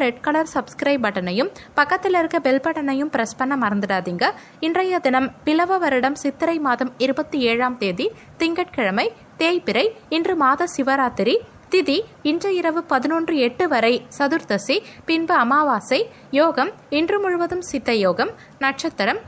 Red colour subscribe பட்டனையும் பக்கத்தில் இருக்க பெல் பட்டனையும் பிரஸ் பண்ண மறந்துடாதீங்க. இன்றைய தினம் பிலவ வருடம் சித்திரை மாதம் 27ஆம் தேதி திங்கட்கிழமை தேய்பிறை. இன்று மாத சிவராத்திரி. திதி இன்று இரவு 11:08 வரை சதுர்த்தசி, பின்பு அமாவாசை. யோகம் இன்று முழுவதும் சித்த யோகம். நட்சத்திரம்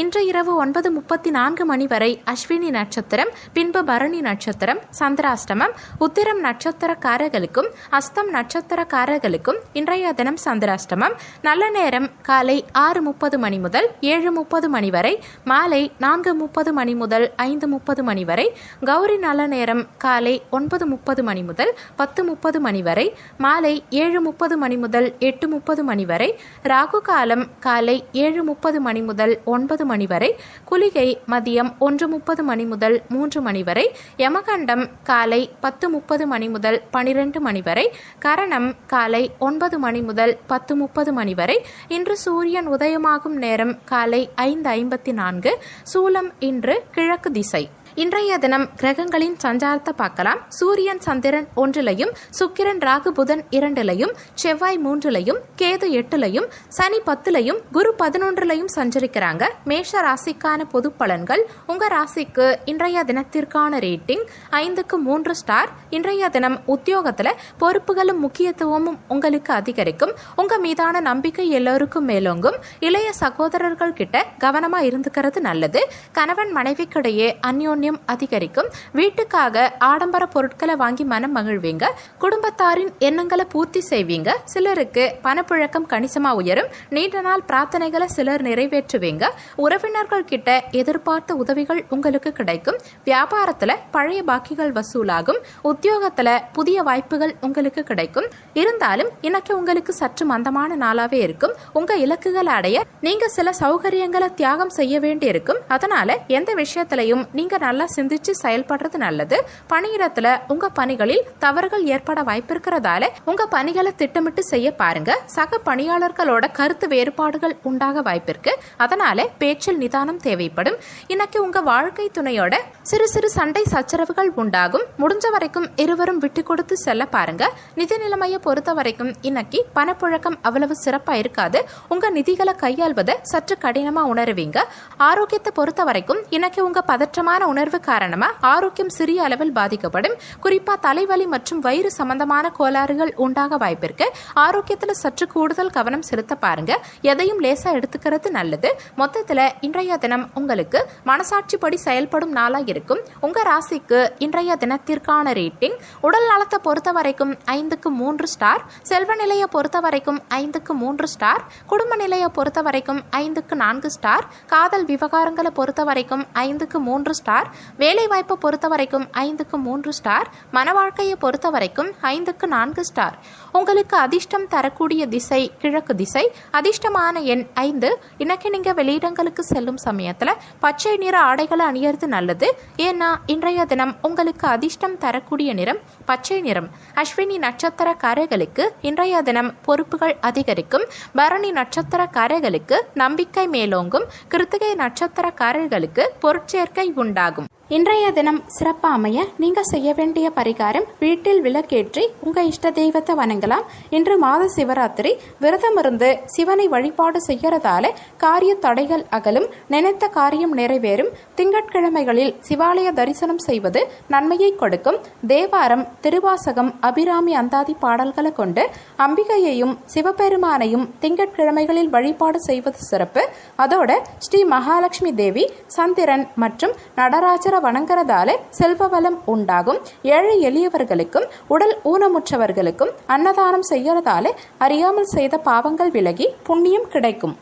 இன்று இரவு 9:34 மணி வரை அஸ்வினி நட்சத்திரம், பின்பு பரணி நட்சத்திரம். சந்திராஷ்டமம். உத்திரம் நட்சத்திரக்காரர்களுக்கும் அஸ்தம் நட்சத்திரக்காரர்களுக்கும் இன்றைய தினம் சந்திராஷ்டமம். நல்ல நேரம் காலை 6:30 மணி முதல் 7:30 மணி வரை, மாலை 4:30 மணி முதல் 5:30 மணி வரை. கௌரி நல்ல நேரம் காலை 9:30 மணி முதல் 10:30 மணி வரை, மாலை 7:30 மணி முதல் 8:30 மணி வரை. ராகு காலம் காலை 7:30 மணி முதல் 9 மணி வரை. குளிகை மதியம் 1:30 மணி முதல் 3 மணி வரை. யமகண்டம் காலை 10:30 மணி முதல் 12 மணி வரை. கரணம் காலை 9 மணி முதல் 10:30 மணி வரை. இன்று சூரியன் உதயமாகும் நேரம் காலை 5:54. சூலம் இன்று கிழக்கு திசை. இன்றைய தினம் கிரகங்களின் சஞ்சாரத்தை பார்க்கலாம். சூரியன் சந்திரன் 1லையும், சுக்கிரன் ராகு புதன் 2லையும், செவ்வாய் 3லையும், கேது 8லையும், சனி 10லையும், குரு 11லையும் சஞ்சரிக்கிறாங்க. மேஷ ராசிக்கான பொது பலன்கள். உங்க ராசிக்கு இன்றைய தினத்திற்கான ரேட்டிங் 5க்கு 3 ஸ்டார். இன்றைய தினம் உத்தியோகத்துல பொறுப்புகளும் முக்கியத்துவமும் உங்களுக்கு அதிகரிக்கும். உங்க மீதான நம்பிக்கை எல்லோருக்கும் மேலோங்கும். இளைய சகோதரர்கள் கிட்ட கவனமா இருந்துக்கிறது நல்லது. கணவன் மனைவிக்கிடையே அந்யோன்யம் அதிகரிக்கும். வீட்டுக்காக ஆடம்பர பொருட்களை வாங்கி மனம் மகிழ்வீங்க. குடும்பத்தாரின் எண்ணங்களை பூர்த்தி செய்வீங்க. சிலருக்கு பணப்புழக்கம் கணிசமா உயரும். நீண்ட நாள் பிரார்த்தனைகளை சிலர் நிறைவேற்றுவீங்க. உறவினர்கள் கிட்ட எதிர்பார்த்த உதவிகள் உங்களுக்கு கிடைக்கும். வியாபாரத்துல பழைய பாக்கிகள் வசூலாகும். உத்தியோகத்துல புதிய வாய்ப்புகள் உங்களுக்கு கிடைக்கும். இருந்தாலும் இன்னைக்கு உங்களுக்கு சற்று மந்தமான நாளாவே இருக்கும். உங்க இலக்குகளை அடைய நீங்க சில சௌகரியங்களை தியாகம் செய்ய வேண்டி இருக்கும். அதனால எந்த விஷயத்திலையும் நீங்க நல்லா சிந்திச்சு செயல்படுறது நல்லது. பணியிடத்துல உங்க பணிகளில் தவறுகள் ஏற்பட வாய்ப்பு இருக்கிறதால உங்க பணிகளை திட்டமிட்டு செய்ய பாருங்க. சக பணியாளர்களோட கருத்து வேறுபாடுகள் உண்டாக வாய்ப்பிருக்கு. அதனால பேச்சில் நிதானம் தேவைப்படும். இன்னைக்கு உங்க வாழ்க்கை துணையோட சிறு சிறு சண்டை சச்சரவுகள் உண்டாகும். முடிஞ்ச வரைக்கும் இருவரும் விட்டு கொடுத்து செல்ல பாருங்க. நிதி நிலைமையை பொறுத்த வரைக்கும் இன்னைக்கு பணப்புழக்கம் அவ்வளவு சிறப்பா இருக்காது. உங்க நிதிகளை கையாள்வதை சற்று கடினமா உணருவீங்க. ஆரோக்கியத்தை பொறுத்த வரைக்கும் இன்னைக்கு உங்க பதற்றமான உணர்வு காரணமா ஆரோக்கியம் சிறிய அளவில் பாதிக்கப்படும். குறிப்பா தலைவலி மற்றும் வயிறு சம்பந்தமான கோளாறுகள் உண்டாக வாய்ப்பிருக்கு. ஆரோக்கியத்துல சற்று கூடுதல் கவனம் செலுத்த பாருங்க. எதையும் லேசா எடுத்துக்கிறது நல்லது. மொத்தத்துல இன்றைய தினம் உங்களுக்கு மனசாட்சிப்படி செயல்படும் நாளா இருக்கும். உங்க ராசிக்கு இன்றைய தினத்திற்கான ரேட்டிங். உடல் நலத்தை பொறுத்த வரைக்கும் 5க்கு 3 ஸ்டார். செல்வ நிலையை பொறுத்த வரைக்கும் 5க்கு 3 ஸ்டார். குடும்ப நிலையை பொறுத்த வரைக்கும் 5க்கு 4 ஸ்டார். காதல் விவகாரங்களை பொறுத்த வரைக்கும் 5க்கு 3 ஸ்டார். வேலை வாய்ப்பை பொறுத்த வரைக்கும் 5க்கு 3 ஸ்டார். மன வாழ்க்கையை பொறுத்த வரைக்கும் 5க்கு 4 ஸ்டார். உங்களுக்கு அதிர்ஷ்டம் தரக்கூடிய திசை கிழக்கு திசை. அதிர்ஷ்டமான எண் 5. இன்னைக்கு நீங்க வெளியிடங்களுக்கு செல்லும் சமயத்துல பச்சை நிற ஆடைகளை அணியறது நல்லது. ஏன்னா இன்றைய தினம் உங்களுக்கு அதிர்ஷ்டம் தரக்கூடிய நிறம் பச்சை நிறம். அஸ்வினி நட்சத்திரக்காரர்களுக்கு இன்றைய தினம் பொறுப்புகள் அதிகரிக்கும். பரணி நட்சத்திரக்காரர்களுக்கு நம்பிக்கை மேலோங்கும். கிருத்திகை நட்சத்திரக்காரர்களுக்கு பொருட்சேர்க்கை உண்டாகும். இன்றைய தினம் சிறப்பா அமைய நீங்க செய்ய வேண்டிய பரிகாரம், வீட்டில் விளக்கேற்றி உங்க இஷ்ட தெய்வத்தை வணங்கலாம். இன்று மாத சிவராத்திரி. விரதம் இருந்து சிவனை வழிபாடு செய்யறதால காரிய தடைகள் அகலும். நினைத்த காரியம் நிறைவேறும். திங்கட்கிழமைகளில் சிவாலய தரிசனம் செய்வது நன்மையை கொடுக்கும். தேவாரம், திருவாசகம், அபிராமி அந்தாதி பாடல்களை கொண்டு அம்பிகையையும் சிவபெருமானையும் திங்கட்கிழமைகளில் வழிபாடு செய்வது சிறப்பு. அதோட ஸ்ரீ மகாலட்சுமி தேவி, சந்திரன் மற்றும் நடராஜர வணங்குறதால செல்வ வளம் உண்டாகும். ஏழை எளியவர்களுக்கும் உடல் ஊனமுற்றவர்களுக்கும் அன்னதானம் செய்யறதால அறியாமல் செய்த பாவங்கள் விலகி புண்ணியம் கிடைக்கும்.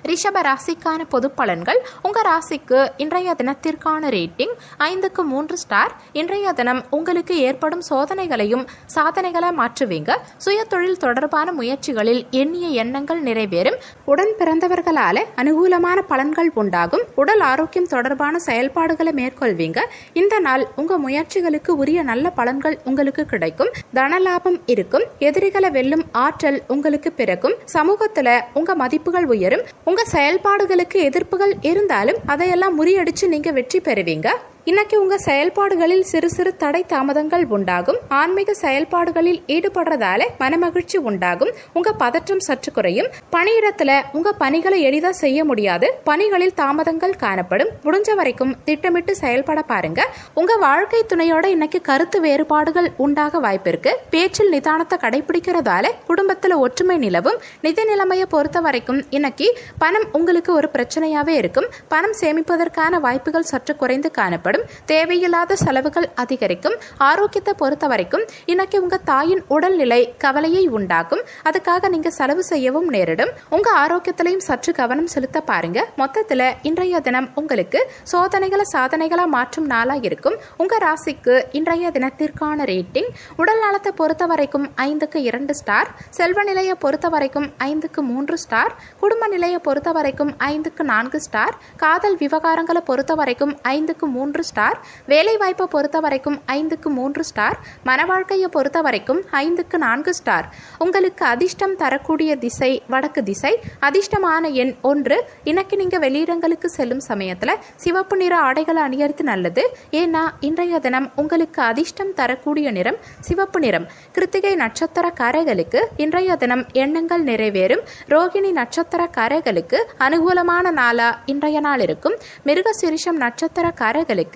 ரிஷப ராசிக்கான பொது பலன்கள். உங்க ராசிக்கு இன்றைய தினத்திற்கான ரேட்டிங் 5க்கு 3 ஸ்டார். இன்றைய தினம் உங்களுக்கு ஏற்படும் சோதனைகளையும் சாதனைகளை மாற்றுவீங்க. சுய தொழில் தொடர்பான முயற்சிகளில் எண்ணிய எண்ணங்கள் நிறைவேறும். உடன் பிறந்தவர்களால அனுகூலமான பலன்கள் உண்டாகும். உடல் ஆரோக்கியம் தொடர்பான செயல்பாடுகளை மேற்கொள்வீங்க. இந்த நாள் உங்க முயற்சிகளுக்கு உரிய நல்ல பலன்கள் உங்களுக்கு கிடைக்கும். தனலாபம் இருக்கும். எதிரிகளை வெல்லும் ஆற்றல் உங்களுக்கு பிறக்கும். சமூகத்துல உங்க மதிப்புகள் உயரும். உங்க செயல்பாடுகளுக்கு எதிர்ப்புகள் இருந்தாலும் அதையெல்லாம் முறியடிச்சு நீங்க வெற்றி பெறுவீங்க. இன்னைக்கு உங்க செயல்பாடுகளில் சிறு சிறு தடை தாமதங்கள் உண்டாகும். ஆன்மீக செயல்பாடுகளில் ஈடுபடுறதால மனமகிழ்ச்சி உண்டாகும். உங்க பதற்றம் சற்று குறையும். பணியிடத்துல உங்க பணிகளை எளிதா செய்ய முடியாது. பணிகளில் தாமதங்கள் காணப்படும். முடிஞ்ச வரைக்கும் திட்டமிட்டு செயல்பட பாருங்க. உங்க வாழ்க்கை துணையோட இன்னைக்கு கருத்து வேறுபாடுகள் உண்டாக வாய்ப்பு இருக்கு. பேச்சில் நிதானத்தை கடைபிடிக்கிறதால குடும்பத்துல ஒற்றுமை நிலவும். நிதி நிலைமையை பொறுத்த வரைக்கும் இன்னைக்கு பணம் உங்களுக்கு ஒரு பிரச்சனையாவே இருக்கும். பணம் சேமிப்பதற்கான வாய்ப்புகள் சற்று குறைந்து காணப்படும். தேவையில்லாத செலவுகள் அதிகரிக்கும். ஆரோக்கியத்தை பொறுத்த வரைக்கும் இன்னைக்கு உங்க தாயின் உடல்நிலை கவலையை உண்டாக்கும். அதுக்காக நீங்க செலவு செய்யவும் நேரிடும். உங்க ஆரோக்கியத்திலையும் சற்று கவனம் செலுத்த பாருங்க. மொத்தத்துல இன்றைய தினம் உங்களுக்கு சோதனைகளை சாதனைகளா மாற்றும் நாளா இருக்கும். உங்க ராசிக்கு இன்றைய தினத்திற்கான ரேட்டிங் உடல் நலத்தை பொறுத்த வரைக்கும் 5க்கு 2 ஸ்டார், செல்வ நிலையை பொறுத்த வரைக்கும் 5க்கு 3 ஸ்டார், குடும்ப நிலையை பொறுத்த வரைக்கும் 5க்கு 4 ஸ்டார், காதல் விவகாரங்களை பொறுத்த வரைக்கும் 5க்கு 3 ஸ்டார், வேலை வாய்ப்பை பொறுத்த வரைக்கும் 5க்கு 3 ஸ்டார், மன வாழ்க்கையை பொறுத்த வரைக்கும் 5க்கு 4 ஸ்டார். உங்களுக்கு அதிர்ஷ்டம் தரக்கூடிய திசை வடக்கு திசை. அதிர்ஷ்டமான எண் 1. இன்னைக்கு நீங்க வெளியிடங்களுக்கு செல்லும் சமயத்துல சிவப்பு நிற ஆடைகளை அணியறது நல்லது. ஏன்னா இன்றைய தினம் உங்களுக்கு அதிர்ஷ்டம் தரக்கூடிய நிறம் சிவப்பு நிறம். கிருத்திகை நட்சத்திரக்காரர்களுக்கு இன்றைய தினம் எண்ணங்கள் நிறைவேறும். ரோகிணி நட்சத்திரக்காரர்களுக்கு அனுகூலமான நாளா இன்றைய நாள் இருக்கும். மிருகசீரிஷம் நட்சத்திரக்காரர்களுக்கு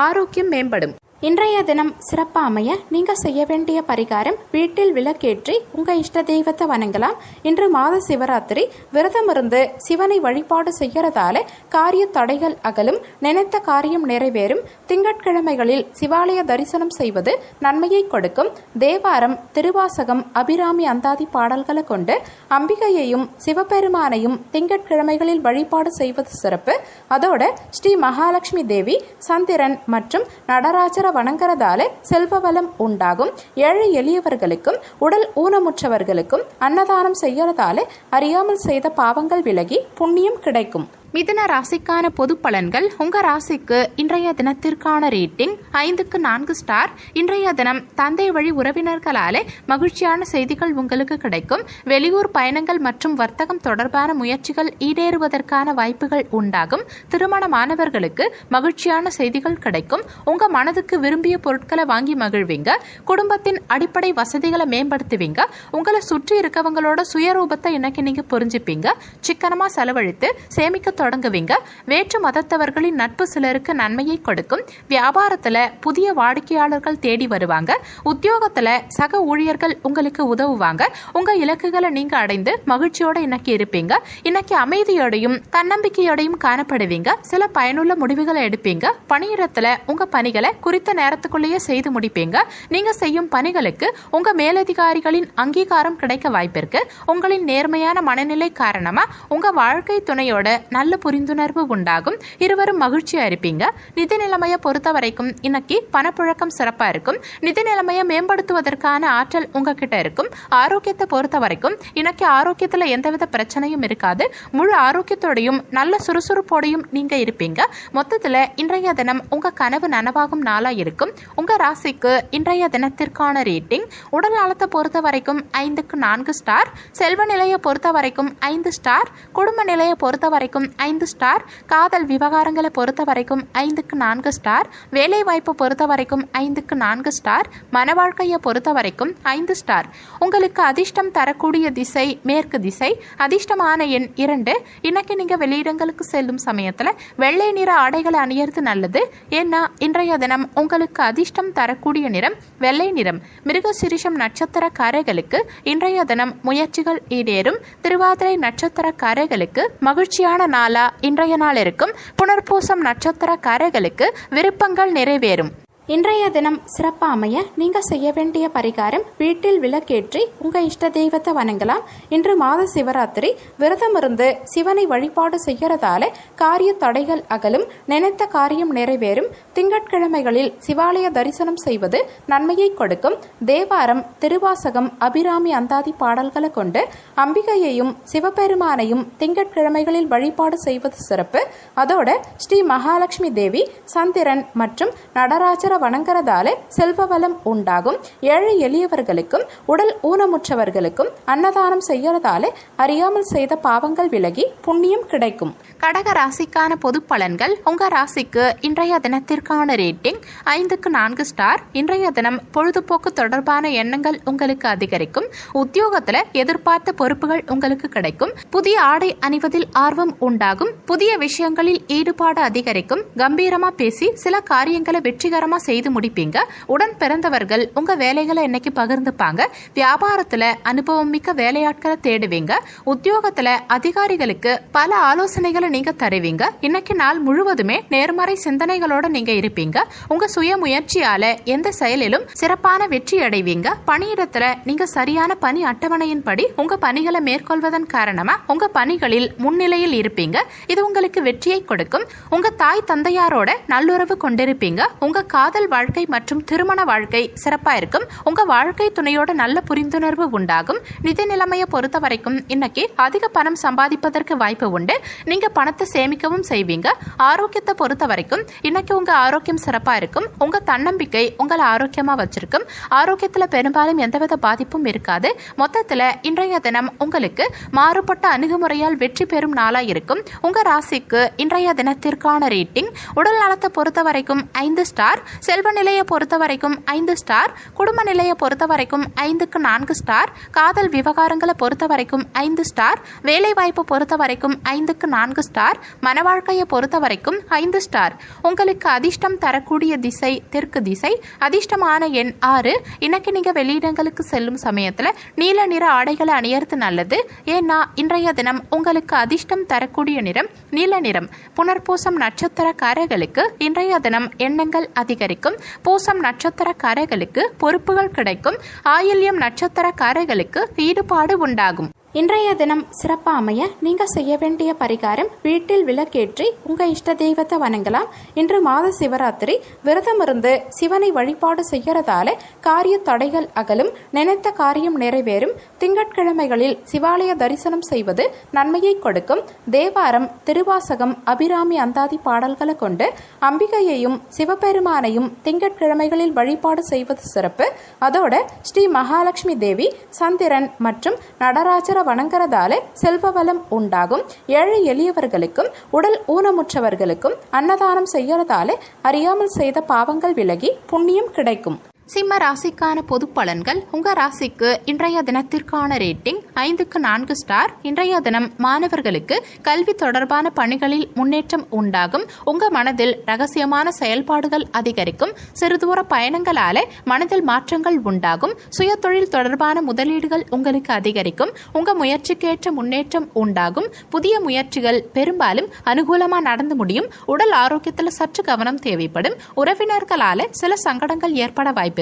ஆரோக்கியம் மேம்படும். இன்றைய தினம் சிறப்பா அமைய நீங்க செய்ய வேண்டிய பரிகாரம் வீட்டில் விளக்கேற்றி உங்க இஷ்ட தெய்வத்தை வணங்கலாம். இன்று மாத சிவராத்திரி. விரதம் இருந்து சிவனை வழிபாடு செய்யறதால காரிய தடைகள் அகலும். நினைத்த காரியம் நிறைவேறும். திங்கட்கிழமைகளில் சிவாலய தரிசனம் செய்வது நன்மையை கொடுக்கும். தேவாரம், திருவாசகம், அபிராமி அந்தாதி பாடல்களை கொண்டு அம்பிகையையும் சிவபெருமானையும் திங்கட்கிழமைகளில் வழிபாடு செய்வது சிறப்பு. அதோட ஸ்ரீ மகாலட்சுமி தேவி, சந்திரன் மற்றும் நடராஜர் வணங்குறதால செல்வ வளம் உண்டாகும். ஏழை எளியவர்களுக்கும் உடல் ஊனமுற்றவர்களுக்கும் அன்னதானம் செய்யறதால அறியாமல் செய்த பாவங்கள் விலகி புண்ணியம் கிடைக்கும். மிதுன ராசிக்கான பொது பலன்கள். உங்க ராசிக்கு இன்றைய தினத்திற்கான ரேட்டிங் 5க்கு 4 ஸ்டார். இன்றைய தினம் தந்தை வழி உறவினர்களாலே மகிழ்ச்சியான செய்திகள் உங்களுக்கு கிடைக்கும். வெளியூர் பயணங்கள் மற்றும் வர்த்தகம் தொடர்பான முயற்சிகள் ஈடேறுவதற்கான வாய்ப்புகள் உண்டாகும். திருமணமானவர்களுக்கு மகிழ்ச்சியான செய்திகள் கிடைக்கும். உங்க மனதுக்கு விரும்பிய பொருட்களை வாங்கி மகிழ்வீங்க. குடும்பத்தின் அடிப்படை வசதிகளை மேம்படுத்துவீங்க. உங்களை சுற்றி இருக்கவங்களோட சுயரூபத்தை இன்னைக்கு நீங்க புரிஞ்சுப்பீங்க. சிக்கனமா செலவழித்து சேமிக்க தொடங்குவீங்க. வேற்று மதத்தவர்களின் நட்பு சிலருக்கு நன்மையை கொடுக்கும். வியாபாரத்துல புதிய வாடிக்கையாளர்கள் தேடி வருவாங்க. உத்தியோகத்துல சக ஊழியர்கள் உங்களுக்கு உதவுவாங்க. உங்க இலக்குகளை நீங்க அடைந்து மகிழ்ச்சியோட இன்னைக்கு இருப்பீங்க. இன்னைக்கு அமைதியோடையும் தன்னம்பிக்கையோடையும் காணப்படுவீங்க. சில பயனுள்ள முடிவுகளை எடுப்பீங்க. பணியிடத்துல உங்க பணிகளை குறித்த நேரத்துக்குள்ளேயே செய்து முடிப்பீங்க. நீங்க செய்யும் பணிகளுக்கு உங்க மேலதிகாரிகளின் அங்கீகாரம் கிடைக்க வாய்ப்பிருக்கு. உங்களின் நேர்மையான மனநிலை காரணமா உங்க வாழ்க்கை துணையோட நல்ல புரிந்துணர்வு உண்டாகும். இருவரும் மகிழ்ச்சியா இருப்பீங்க. நிதி நிலைமையை பொறுத்த வரைக்கும் இன்னைக்கு பணப்புழக்கம் சிறப்பா இருக்கும். நிதி நிலைமையை மேம்படுத்துவதற்கான ஆற்றல் உங்ககிட்ட இருக்கும். ஆரோக்கியத்தை பொறுத்த வரைக்கும் இன்னைக்கு ஆரோக்கியத்துல எந்தவித பிரச்சனையும் இருக்காது. முழு ஆரோக்கியத்தோடையும் நல்ல சுறுசுறுப்போடையும் நீங்க இருப்பீங்க. மொத்தத்துல இன்றைய தினம் உங்க கனவு நனவாகும் நாளா இருக்கும். உங்க ராசிக்கு இன்றைய தினத்திற்கான ரேட்டிங் உடல் நலத்தை பொறுத்த வரைக்கும் 5க்கு 4 ஸ்டார். செல்வ நிலையை பொறுத்த வரைக்கும் 5 ஸ்டார். குடும்ப நிலையை பொறுத்த வரைக்கும் 5 ஸ்டார். காதல் விவகாரங்களை பொறுத்த வரைக்கும் 5க்கு 4 ஸ்டார். வேலை வாய்ப்பு பொறுத்த வரைக்கும் 5க்கு 4 ஸ்டார். மன வாழ்க்கையை பொறுத்த வரைக்கும் 5 ஸ்டார். உங்களுக்கு அதிர்ஷ்டம் தரக்கூடிய திசை மேற்கு திசை. அதிர்ஷ்டமான எண் 2. இன்னைக்கு நீங்க வெளியிடங்களுக்கு செல்லும் சமயத்துல வெள்ளை நிற ஆடைகளை அணியறது நல்லது. ஏன்னா இன்றைய தினம் உங்களுக்கு அதிர்ஷ்டம் தரக்கூடிய நிறம் வெள்ளை நிறம். மிருகசீரிஷம் நட்சத்திரக்காரர்களுக்கு இன்றைய தினம் முயற்சிகள் ஈடேறும். திருவாதிரை நட்சத்திரக்காரர்களுக்கு மகிழ்ச்சியான நாளா இன்றைய நாள் இருக்கும். புனர்பூசம் நட்சத்திரக்காரர்களுக்கு விருப்பங்கள் நிறைவேறும். இன்றைய தினம் சிறப்பா அமைய நீங்க செய்ய வேண்டிய பரிகாரம் வீட்டில் விளக்கேற்றி உங்க இஷ்ட தெய்வத்தை வணங்கலாம். இன்று மாத சிவராத்திரி. விரதம் இருந்து சிவனை வழிபாடு செய்யறதால காரிய தடைகள் அகலும். நினைத்த காரியம் நிறைவேறும். திங்கட்கிழமைகளில் சிவாலய தரிசனம் செய்வது நன்மையை கொடுக்கும். தேவாரம், திருவாசகம், அபிராமி அந்தாதி பாடல்களை கொண்டு அம்பிகையையும் சிவபெருமானையும் திங்கட்கிழமைகளில் வழிபாடு செய்வது சிறப்பு. அதோட ஸ்ரீ மகாலட்சுமி தேவி, சந்திரன் மற்றும் நடராஜர் வணங்குறதாலே செல்வ வளம் உண்டாகும். ஏழை எளியவர்களுக்கும் உடல் ஊனமுற்றவர்களுக்கும் அன்னதானம் செய்யறதாலே அறியாமல் செய்த பாவங்கள் விலகி புண்ணியம் கிடைக்கும். கடக ராசிக்கான பொது பலன்கள். உங்க ராசிக்கு இன்றைய தினத்திற்கான ரேட்டிங் 5க்கு 4 ஸ்டார். இன்றைய தினம் பொழுதுபோக்கு தொடர்பான எண்ணங்கள் உங்களுக்கு அதிகரிக்கும். உத்தியோகத்துல எதிர்பார்த்த பொறுப்புகள் உங்களுக்கு கிடைக்கும். புதிய ஆடை அணிவதில் ஆர்வம் உண்டாகும். புதிய விஷயங்களில் ஈடுபாடு அதிகரிக்கும். கம்பீரமா பேசி சில காரியங்களை வெற்றிகரமா செய்து முடிப்பீங்க. உடன் பிறந்தவர்கள் உங்க வேலைகளை இன்னைக்கு பகிர்ந்துப்பாங்க. வியாபாரத்துல அனுபவம் மிக்க வேலையாட்களை தேடுவீங்க. உத்தியோகத்துல அதிகாரிகளுக்கு பல ஆலோசனைகளை நீங்க தருவீங்க. இன்னைக்கு நாள் முழுவதுமே நேர்மறை சிந்தனைகளோட நீங்க இருப்பீங்க. உங்க சுய முயற்சியால எந்த செயலிலும் சிறப்பான வெற்றி அடைவீங்க. பணியிடத்துல நீங்க சரியான பணி அட்டவணையின்படி உங்க பணிகளை மேற்கொள்வதன் காரணமா உங்க பணிகளில் முன்னிலையில் இருப்பீங்க. இது உங்களுக்கு வெற்றியை கொடுக்கும். உங்க தாய் தந்தையாரோட நல்லுறவு கொண்டிருப்பீங்க. உங்க காதல் வாழ்க்கை மற்றும் திருமண வாழ்க்கை சிறப்பா இருக்கும். உங்க வாழ்க்கை துணையோட நல்ல புரிந்துணர்வு உண்டாகும். நிதி நிலைமையை பொறுத்த வரைக்கும் இன்னைக்கு அதிக பணம் சம்பாதிப்பதற்கு வாய்ப்பு உண்டு. நீங்க பணத்தை சேமிக்கவும் செய்வீங்க. ஆரோக்கியத்தை பொறுத்த வரைக்கும் இன்னைக்கு உங்க ஆரோக்கியம் சிறப்பா இருக்கும். உங்க தன்னம்பிக்கை உங்களை ஆரோக்கியமா வச்சிருக்கும். ஆரோக்கியத்துல பெரும்பாலும் எந்தவித பாதிப்பும் இருக்காது. மொத்தத்துல இன்றைய தினம் உங்களுக்கு மாறுபட்ட அணுகுமுறையால் வெற்றி பெறும் நாளா இருக்கும். உங்க ராசிக்கு இன்றைய தினத்திற்கான ரேட்டிங். உடல் நலத்தை பொறுத்த வரைக்கும் 5 ஸ்டார். செல்வ நிலையை பொறுத்த வரைக்கும் 5 ஸ்டார். குடும்ப நிலையை பொறுத்த வரைக்கும் 5க்கு 4 ஸ்டார். காதல் விவகாரங்களை பொறுத்த வரைக்கும் 5 ஸ்டார். வேலை வாய்ப்பு பொறுத்த வரைக்கும் 5க்கு 4 ஸ்டார். மன வாழ்க்கையை பொறுத்த வரைக்கும் 5 ஸ்டார். உங்களுக்கு அதிர்ஷ்டம் தரக்கூடிய திசை தெற்கு திசை. அதிர்ஷ்டமான எண் 6. இன்னைக்கு நீங்க வெளியிடங்களுக்கு செல்லும் சமயத்துல நீல நிற ஆடைகளை அணியறது நல்லது. ஏன்னா இன்றைய தினம் உங்களுக்கு அதிர்ஷ்டம் தரக்கூடிய நிறம் நீல நிறம். புனர்பூசம் நட்சத்திரக்காரர்களுக்கு இன்றைய தினம் எண்ணங்கள் அதிகரிக்கும். பூசம் நட்சத்திரக்காரர்களுக்கு பொறுப்புகள் கிடைக்கும். ஆயில்யம் நட்சத்திரக்காரர்களுக்கு ஈடுபாடு உண்டாகும். இன்றைய தினம் சிறப்பா அமைய நீங்க செய்ய வேண்டிய பரிகாரம், வீட்டில் விளக்கேற்றி உங்க இஷ்ட தெய்வத்தை வணங்கலாம். இன்று மாத சிவராத்திரி. விரதம் இருந்து சிவனை வழிபாடு செய்யறதால காரிய தடைகள் அகலும். நினைத்த காரியம் நிறைவேறும். திங்கட்கிழமைகளில் சிவாலய தரிசனம் செய்வது நன்மையை கொடுக்கும். தேவாரம், திருவாசகம், அபிராமி அந்தாதி பாடல்களை கொண்டு அம்பிகையையும் சிவபெருமானையும் திங்கட்கிழமைகளில் வழிபாடு செய்வது சிறப்பு. அதோட ஸ்ரீ மகாலட்சுமி தேவி, சந்திரன் மற்றும் நடராஜர் வணங்குறதால செல்வ வளம் உண்டாகும். ஏழை எளியவர்களுக்கும் உடல் ஊனமுற்றவர்களுக்கும் அன்னதானம் செய்யறதால அறியாமல் செய்த பாவங்கள் விலகி புண்ணியம் கிடைக்கும். சிம்ம ராசிக்கான பொது பலன்கள். உங்க ராசிக்கு இன்றைய தினத்திற்கான ரேட்டிங் 5க்கு 4 ஸ்டார். இன்றைய தினம் மாணவர்களுக்கு கல்வி தொடர்பான பணிகளில் முன்னேற்றம் உண்டாகும். உங்க மனதில் ரகசியமான செயல்பாடுகள் அதிகரிக்கும். சிறுதூர பயணங்களால மனதில் மாற்றங்கள் உண்டாகும். சுய தொழில் தொடர்பான முதலீடுகள் உங்களுக்கு அதிகரிக்கும். உங்க முயற்சிக்கேற்ற முன்னேற்றம் உண்டாகும். புதிய முயற்சிகள் பெரும்பாலும் அனுகூலமா நடந்து முடியும். உடல் ஆரோக்கியத்தில் சற்று கவனம் தேவைப்படும். உறவினர்களால சில சங்கடங்கள் ஏற்பட வாய்ப்பு.